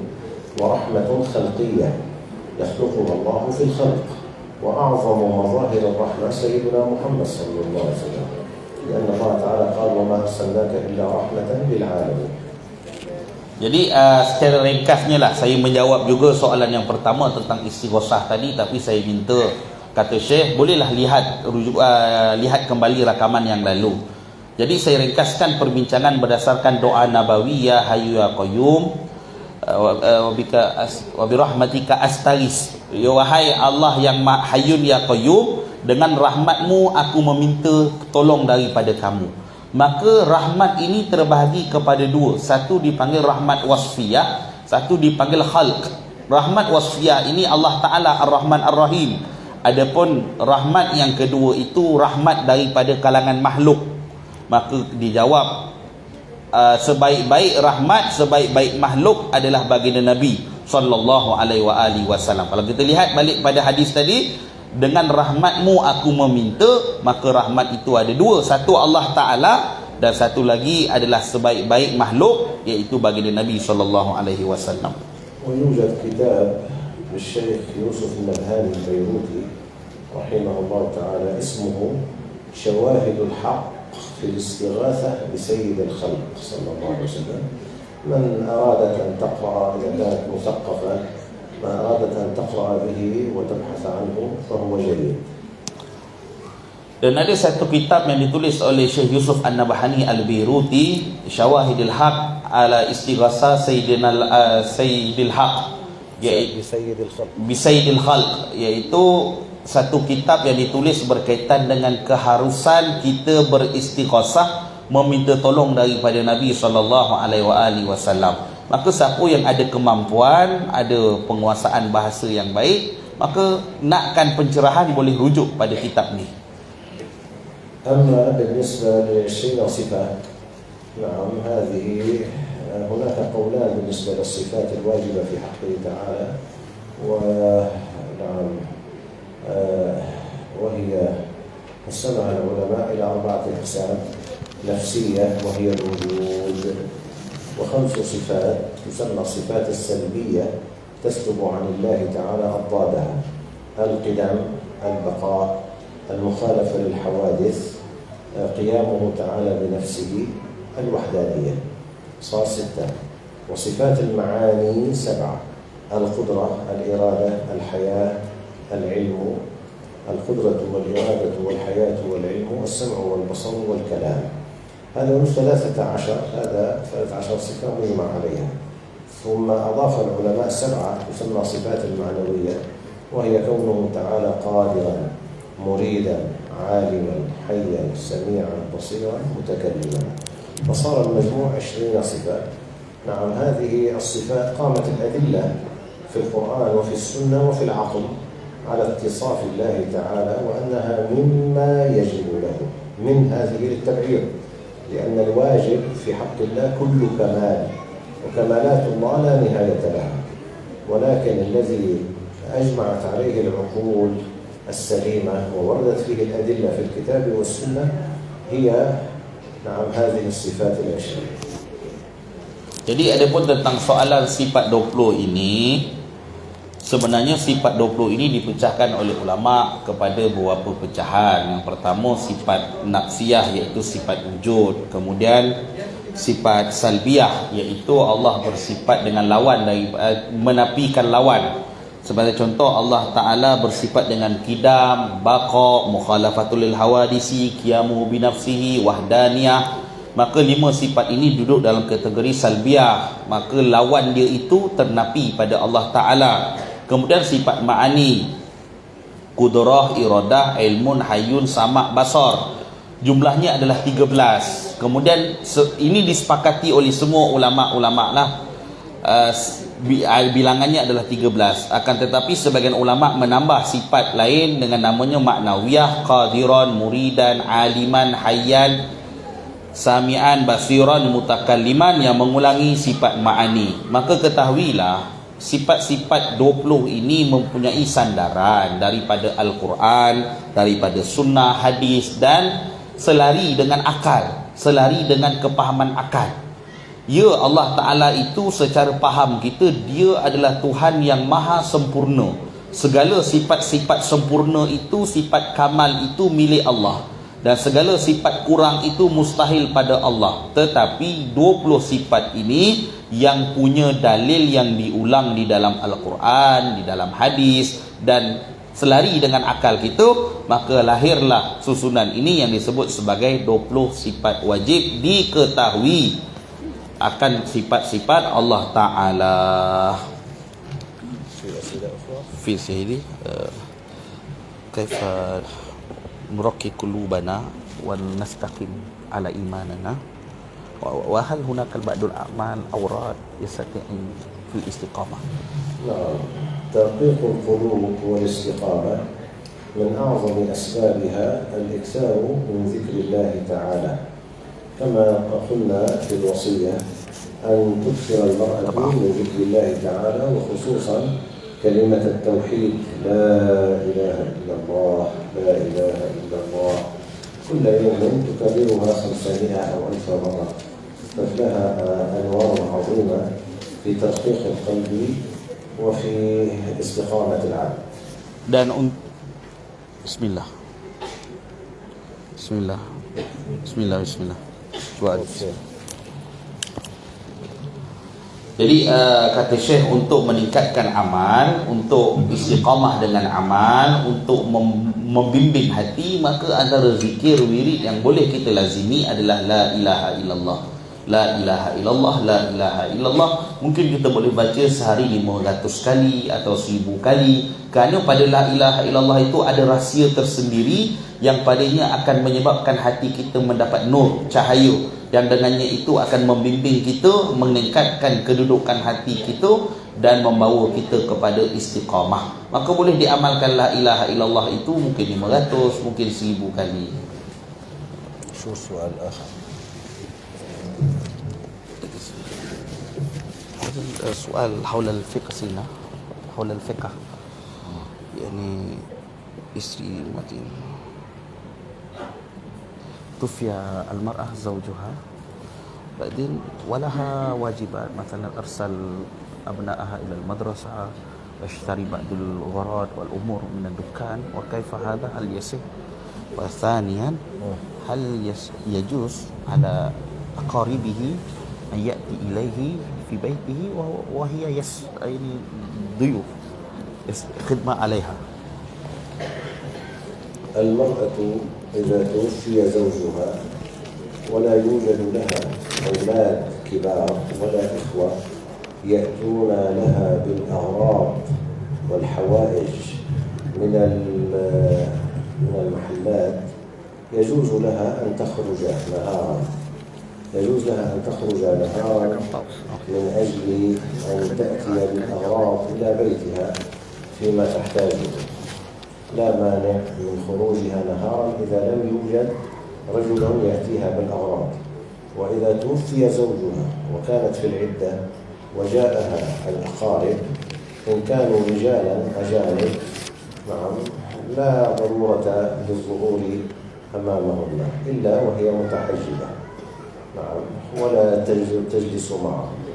ورحمة خلقية يخلقها الله في الخلق. وأعظم مظاهر الرحمة سيدنا محمد صلى الله عليه وسلم، لأن الله تعالى قال: وما أرسلناك إلا رحمة للعالمين. Jadi secara ringkasnya lah saya menjawab juga soalan yang pertama tentang istighasah tadi, tapi saya minta, kata Syekh, bolehlah lihat kembali rakaman yang lalu. Jadi saya ringkaskan perbincangan berdasarkan doa Nabawi, ya Hayyu ya Qayyum wa birahmatika astaghis. Ya wahai Allah yang Hayyun ya Qayyum, dengan rahmatmu aku meminta tolong daripada kamu. Maka rahmat ini terbahagi kepada dua. Satu dipanggil rahmat wasfiyah, satu dipanggil khalq. Rahmat wasfiyah ini Allah Ta'ala Ar-Rahman Ar-Rahim. Adapun rahmat yang kedua itu rahmat daripada kalangan makhluk. Maka dijawab sebaik-baik rahmat, sebaik-baik makhluk adalah baginda Nabi sallallahu alaihi wasallam. Kalau kita lihat balik pada hadis tadi, dengan rahmatmu aku meminta, maka rahmat itu ada dua. Satu Allah Ta'ala dan satu lagi adalah sebaik-baik makhluk, iaitu baginda Nabi sallallahu alaihi wasallam. ويوجد كتاب للشيخ يوسف النبهاني البيروتي رحمه الله تعالى اسمه شواهد الحق في الاستغاثة بسيد الخلق صلى الله عليه وسلم. من أرادت أن تقرأ إذا كانت مثقفة، ما أرادت أن تقرأ به وتبحث عنه فهو جيد. Dan ada satu kitab yang ditulis oleh Syekh Yusuf An-Nabhani Al-Beiruti, Syawahidul Haq ala Istighasa Sayyidil Haq, Bisayyidil Khalq, iaitu satu kitab yang ditulis berkaitan dengan keharusan kita beristighasah, meminta tolong daripada Nabi SAW. Maka siapa yang ada kemampuan, ada penguasaan bahasa yang baik, maka nakkan pencerahan boleh rujuk pada kitab ni. أما بالنسبة للشيء والصفات، نعم هذه هناك قولان بالنسبة للصفات الواجبة في حقه تعالى، ونعم وهي قسمها العلماء إلى 4 أقسام: نفسية وهي الوجود، و5 صفات تسمى الصفات السلبية تسلب عن الله تعالى أضدادها: القدم، البقاء، المخالفة للحوادث، قيامه تعالى بنفسه، الوحدانية. صار 6. وصفات المعاني 7: القدرة، الإرادة، الحياة، العلم، القدرة والإرادة والحياة والعلم، السمع والبصر والكلام. هذا من 13، هذا 13 صفة مجمع عليها. ثم أضاف العلماء 7 تسمى صفات المعنوية، وهي كونه تعالى قادرا، مريدا، عالما، حيا، سميعا، بصيرا، متكلما. فصار المجموع 20 صفة. نعم هذه الصفات قامت الأدلة في القرآن وفي السنة وفي العقل على اتصاف الله تعالى وأنها مما يجب له، من هذه للتبعير، لأن الواجب في حق الله كل كمال، وكمالات الله لا نهاية لها، ولكن الذي أجمعت عليه العقول السليمة ووردت فيه الأدلة في الكتاب والسنة هي نعم هذه الصفات العشرية. Jadi adapun tentang soalan sifat 20 ini, sebenarnya sifat 20 ini dipecahkan oleh ulama kepada beberapa pecahan. Yang pertama sifat nafsiyah, iaitu sifat wujud. Kemudian sifat salbiyah, iaitu Allah bersifat dengan lawan, dari menafikan lawan. Sebagai contoh, Allah Ta'ala bersifat dengan qidam, baqa, mukhalafatul lil hawadisi, qiyamu binafsihi, wahdaniyah. Maka 5 sifat ini duduk dalam kategori salbiyah, maka lawan dia itu ternafi pada Allah Ta'ala. Kemudian sifat ma'ani, qudrah, iradah, ilmun, hayyun, sama', basar, jumlahnya adalah 13. Kemudian ini disepakati oleh semua ulama-ulama lah, bilangannya adalah 13. Akan tetapi sebagian ulama menambah sifat lain dengan namanya maknawiyah, qadiran, muridan, aliman, hayyan, sami'an, basiran, mutakalliman, yang mengulangi sifat ma'ani. Maka ketahuilah sifat-sifat 20 ini mempunyai sandaran daripada Al-Quran, daripada sunnah, hadis, dan selari dengan akal, selari dengan kepahaman akal. Ya, Allah Ta'ala itu secara faham kita, dia adalah Tuhan yang maha sempurna. Segala sifat-sifat sempurna itu, sifat kamal itu milik Allah, dan segala sifat kurang itu mustahil pada Allah. Tetapi 20 sifat ini yang punya dalil yang diulang di dalam Al-Quran, di dalam hadis, dan selari dengan akal kita, maka lahirlah susunan ini yang disebut sebagai 20 sifat wajib diketahui akan sifat-sifat Allah Ta'ala. Fi sihri kaifa nurakki qulubana wa nastaqim ala imanana wa hal hunaka ba'dul a'mal awrad yastati'in fil istiqamah. ترقيق القلوب والاستقامة من أعظم أسبابها الإكثار من ذكر الله تعالى، كما قلنا في الوصية أن تكثر المرأة من ذكر الله تعالى، وخصوصا كلمة التوحيد لا إله إلا الله لا إله إلا الله، كل يوم تكررها 500 أو 1000 مرة، فلها أنوار عظيمة في ترقيق القلب وفي استقامة العبد. Dan Bismillah. Bismillah. Bismillah. Bismillah. Jadi kata Syekh, untuk meningkatkan amal, untuk istiqamah dengan amal, untuk membimbing hati, maka antara zikir wirid yang boleh kita lazimi adalah la ilaha illallah. La ilaha illallah, la ilaha illallah. Mungkin kita boleh baca sehari 500 kali atau 1000 kali, kerana pada la ilaha illallah itu ada rahsia tersendiri yang padanya akan menyebabkan hati kita mendapat nur, cahaya, yang dengannya itu akan membimbing kita, meningkatkan kedudukan hati kita dan membawa kita kepada istiqamah. Maka boleh diamalkan la ilaha illallah itu mungkin 500, mungkin 1000 kali. شو السؤال الآخر؟ السؤال حول الفقه سيدنا، حول الفقه، يعني istri mati توفي المرأة زوجها، بعدين ولها واجبات، مثلا أرسل أبنائها إلى المدرسة، اشتري بعض الغراض والأمور من الدكان، وكيف هذا؟ هل يصح؟ وثانيا هل يجوز على أقاربه أن يأتي إليه في بيته وهي يعني ضيوف خدمة عليها؟ المرأة إذا توفي زوجها ولا يوجد لها أولاد كبار ولا إخوة يأتون لها بالأغراض والحوائج من المحلات، يجوز لها أن تخرج نهارا، يجوز لها أن تخرج نهارا من أجل أن تأتي بالأغراض إلى بيتها فيما تحتاجه، لا مانع من خروجها نهارا إذا لم يوجد رجل يأتيها بالأغراض. وإذا توفي زوجها وكانت في العدة وجاءها الأقارب إن كانوا رجالا أجانب، نعم، لا ضرورة للظهور أمامهن إلا وهي متحجبة، نعم، ولا تجلس معهم.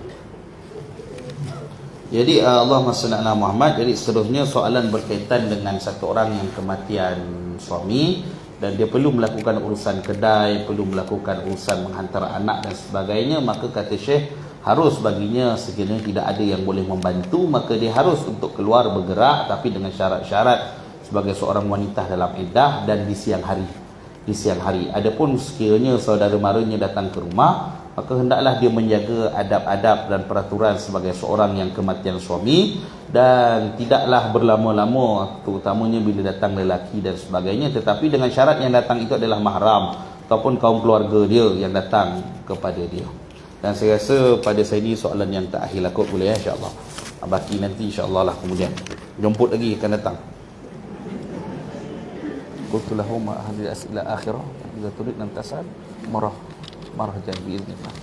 Jadi Allahumma salli ala Muhammad. Jadi seterusnya soalan berkaitan dengan satu orang yang kematian suami dan dia perlu melakukan urusan kedai, perlu melakukan urusan menghantar anak dan sebagainya, maka kata Syekh harus baginya sekiranya tidak ada yang boleh membantu, maka dia harus untuk keluar bergerak, tapi dengan syarat-syarat sebagai seorang wanita dalam iddah dan di siang hari. Di siang hari. Adapun sekiranya saudara maranya datang ke rumah, maka hendaklah dia menjaga adab-adab dan peraturan sebagai seorang yang kematian suami, dan tidaklah berlama-lama, terutamanya bila datang lelaki dan sebagainya, tetapi dengan syarat yang datang itu adalah mahram ataupun kaum keluarga dia yang datang kepada dia. Dan saya rasa pada saya ini soalan yang terakhir lah kot, boleh ya, insyaAllah. Baki nanti insyaAllah lah kemudian jemput lagi akan datang. Qultu lahum ahli al-as'ila akhirah idza turid an tasal marhajan biiznillah.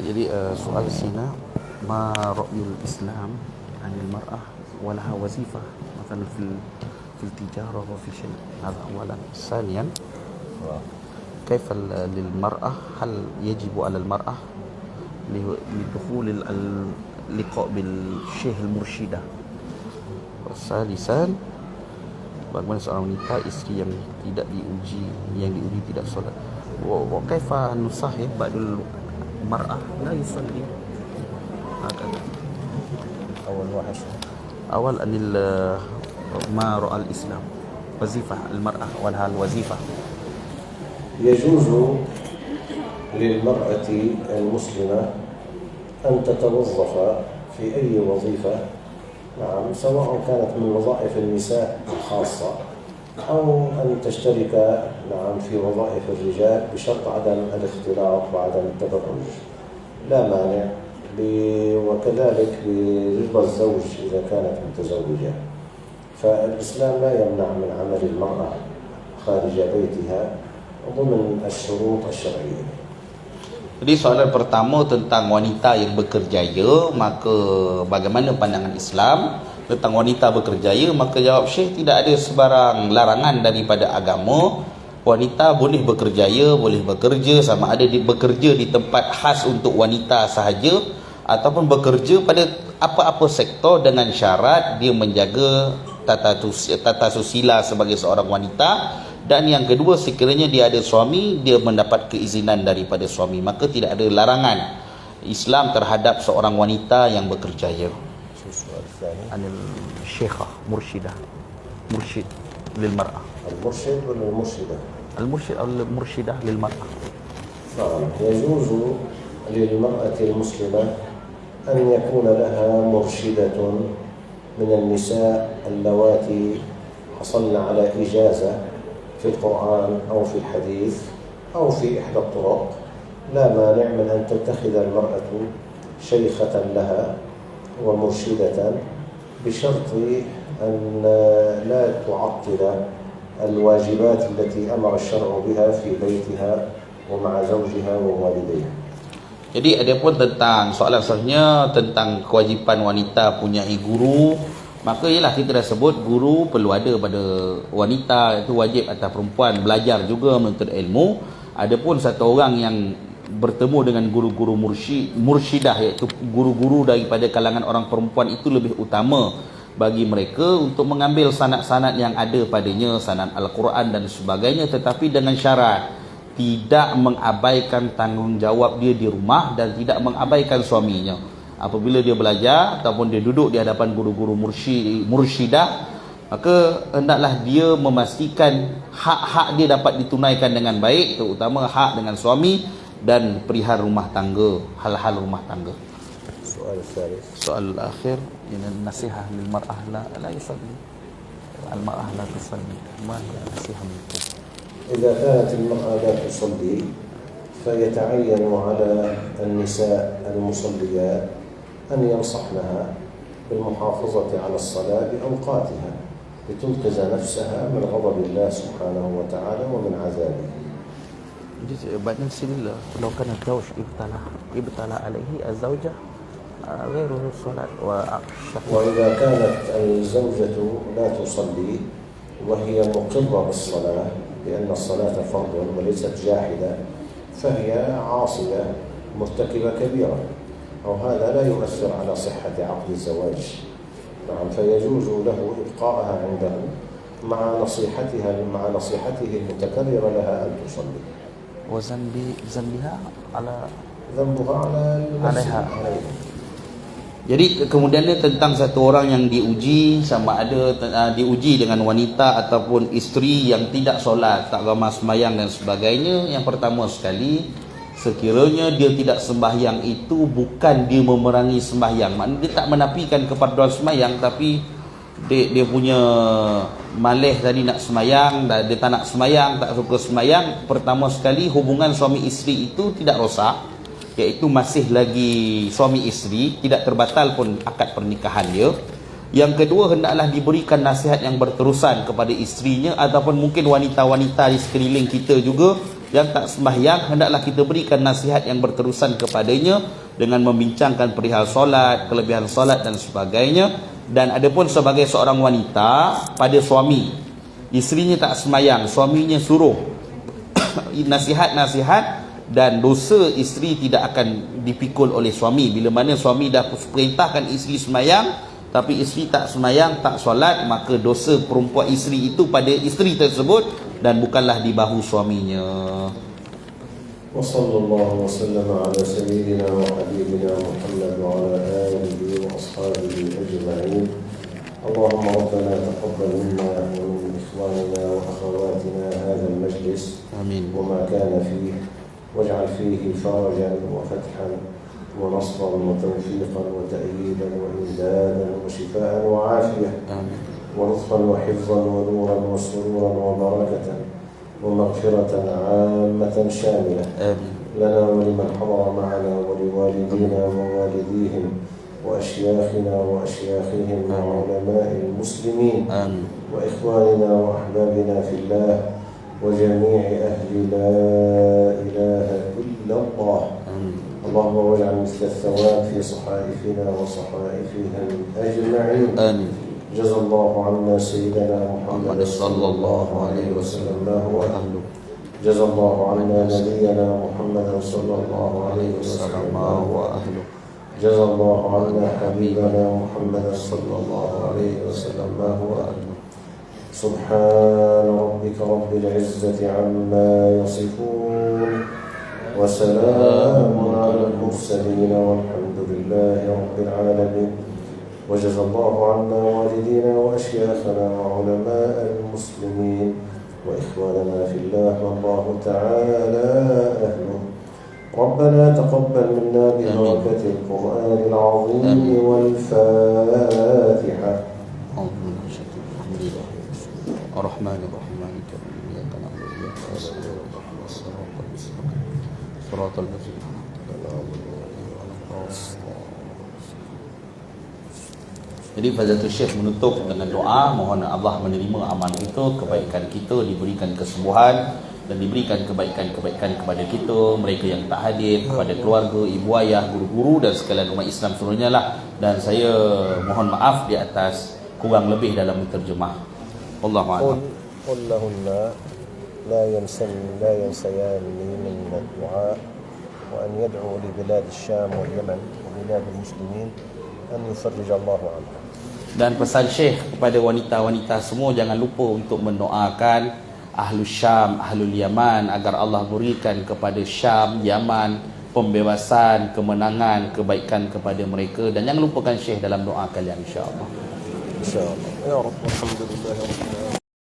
Jadi soal sini, ma ra'yul Islam 'anil mar'ah wa laha wazifah مثلا في التجارة وفي شيء، هذا أولا. ثانيا كيف للمرأة، هل يجب على المرأة لدخول اللقاء بالشيخ المرشدة؟ ثالثا bagaimana seorang wanita isteri yang tidak diuji, yang diuji tidak solat. Wa kaifa nusahih ba'dul mar'ah la yusalli hakada. Awal anil ma ra'a al-Islam wazifah al-mar'ah wal hal wazifah. يجوز للمرأة المسلمة أن تتوظف في أي وظيفة، نعم، سواء كانت من وظائف النساء الخاصة أو أن تشترك، نعم، في وظائف الرجال بشرط عدم الاختلاط وعدم التبرج، لا مانع، وكذلك برضا الزوج إذا كانت متزوجة. فالإسلام لا يمنع من عمل المرأة خارج بيتها ضمن الشروط الشرعية. Jadi soalan pertama tentang wanita yang berkerjaya, maka bagaimana pandangan Islam tentang wanita berkerjaya? Maka jawab Syekh, tidak ada sebarang larangan daripada agama. Wanita boleh berkerjaya, boleh bekerja, sama ada bekerja di tempat khas untuk wanita sahaja ataupun bekerja pada apa-apa sektor dengan syarat dia menjaga tata susila sebagai seorang wanita. Dan yang kedua, sekiranya dia ada suami, dia mendapat keizinan daripada suami, maka tidak ada larangan Islam terhadap seorang wanita yang berkerjaya. Anil syekhah mursyidah, mursyid lil mar'ah. المرشد ولا المرشدة؟ المرشد أو المرشدة للمرأة. نعم، يجوز للمرأة المسلمة أن يكون لها مرشدة من النساء اللواتي حصلن على إجازة في القرآن أو في الحديث أو في إحدى الطرق. لا مانع من أن تتخذ المرأة شيخة لها ومرشدة بشرط أن لا تعطل الواجبات التي أمر الشرع بها في بيتها ومع زوجها ووالديها. Jadi ada pun tentang soalan selanjutnya tentang kewajipan wanita punyai guru. Maka ialah kita dah sebut guru perlu ada pada wanita, itu wajib atas perempuan belajar juga menuntut ilmu. Adapun satu orang yang bertemu dengan guru-guru mursyidah, iaitu guru-guru daripada kalangan orang perempuan, itu lebih utama bagi mereka untuk mengambil sanad-sanad yang ada padanya, sanad Al-Quran dan sebagainya, tetapi dengan syarat tidak mengabaikan tanggungjawab dia di rumah dan tidak mengabaikan suaminya. Apabila dia belajar ataupun dia duduk di hadapan guru-guru mursyidah, maka hendaklah dia memastikan hak-hak dia dapat ditunaikan dengan baik, terutama hak dengan suami dan perihal rumah tangga, hal-hal rumah tangga. Soal akhir, ini nasihat lil mar'ah la yusalli. Al mar'ah la tusalli. Ma nasihat itu? إذا كانت المرأة لا تصلي فيتعين على النساء المصليات أن ينصحنها بالمحافظة على الصلاة بأوقاتها لتنقذ نفسها من غضب الله سبحانه وتعالى ومن عذابه. بعدين سيدي لو كان الزوج ابتلى عليه الزوجة غير الصلاة وإذا كانت الزوجة لا تصلي وهي مقرة بالصلاة لأن الصلاة فرض وليست جاحدة فهي عاصية مرتكبة كبيرة، أو هذا لا يؤثر على صحة عقد الزواج. نعم، فيجوز له إبقاءها عنده مع نصيحته المتكررة لها أن تصلي. وذنبها ذنبها عليها. Jadi kemudiannya tentang satu orang yang diuji, sama ada diuji dengan wanita ataupun isteri yang tidak solat, tak ramah sembahyang dan sebagainya. Yang pertama sekali, sekiranya dia tidak sembahyang itu bukan dia memerangi sembahyang, maknanya dia tak menafikan keperluan sembahyang, tapi dia punya malih tadi nak sembahyang, dia tak nak sembahyang, tak suka sembahyang. Pertama sekali, hubungan suami isteri itu tidak rosak, iaitu masih lagi suami isteri, tidak terbatal pun akad pernikahan dia. Yang kedua, hendaklah diberikan nasihat yang berterusan kepada isterinya ataupun mungkin wanita-wanita di sekeliling kita juga yang tak sembahyang, hendaklah kita berikan nasihat yang berterusan kepadanya dengan membincangkan perihal solat, kelebihan solat dan sebagainya. Dan adapun sebagai seorang wanita pada suami, isterinya tak sembahyang, suaminya suruh nasihat-nasihat, dan dosa isteri tidak akan dipikul oleh suami. Bila mana suami dah perintahkan isteri sembahyang tapi isteri tak sembahyang, tak solat, maka dosa perempuan isteri itu pada isteri tersebut dan bukanlah di bahu suaminya. Wassallallahu wasallam ala sayyidina wa habibina Muhammad wa ala alihi wa ashabihi ajma'in. Allahumma rabbana taqabbal minna wa min ikhwanina wa akhawatina hadha al-majlis. Amin. Wa ma kana fihi واجعل فيه فرجا وفتحا ونصرا وتوفيقا وتأييدا وإمدادا وشفاء وعافية ورزقا وحفظا ونورا وسرورا وبركة ومغفرة عامة شاملة لنا ولمن حضر معنا ولوالدينا ووالديهم وأشياخنا وأشياخهم وعلماء المسلمين آمين وإخواننا وأحبابنا في الله وجميع أهل لا إله إلا الله. آمين اللهم واجعل مثل الثواب في صحائفنا وصحائفهم أجمعين. آمين. جزا الله عنا سيدنا محمد صلى الله عليه وسلم ما هو وأهله. جزا الله عنا نبينا محمد صلى الله عليه وسلم ما هو وأهله. جزا الله عنا حبيبنا محمد صلى الله عليه وسلم ما هو أهله. سبحان ربك رب العزة عما يصفون وسلام على المرسلين والحمد لله رب العالمين. وجزا الله عنا والدينا وأشياخنا وعلماء المسلمين وإخواننا في الله والله تعالى أهله. ربنا تقبل منا ببركة القرآن العظيم والفاتحة. الرحمن الرحيم مالك يوم الدين إياك نعبد وإياك نستعين اهدنا الصراط المستقيم صراط الذين أنعمت عليهم غير Jadi Fadilatul Syekh menutup dengan doa, mohon Allah menerima amal kita, kebaikan kita, diberikan kesembuhan dan diberikan kebaikan-kebaikan kepada kita, mereka yang tak hadir, kepada keluarga, ibu ayah, guru-guru dan sekalian umat Islam seluruhnya lah. Dan saya mohon maaf di atas kurang lebih dalam terjemah. Wallahu a'lam. قل لهن لا ينسيانني من الدعاء وأن يدعوا لبلاد الشام واليمن وبلاد المسلمين أن يفرج الله عنهم. Dan pesan Syekh kepada wanita-wanita semua, jangan lupa untuk mendoakan Ahlul Syam, Ahlul Yaman agar Allah berikan kepada Syam, Yaman pembebasan, kemenangan, kebaikan kepada mereka. Dan jangan lupakan Syekh dalam doa kalian, insya-Allah. إن شاء الله يا رب والحمد لله رب العالمين.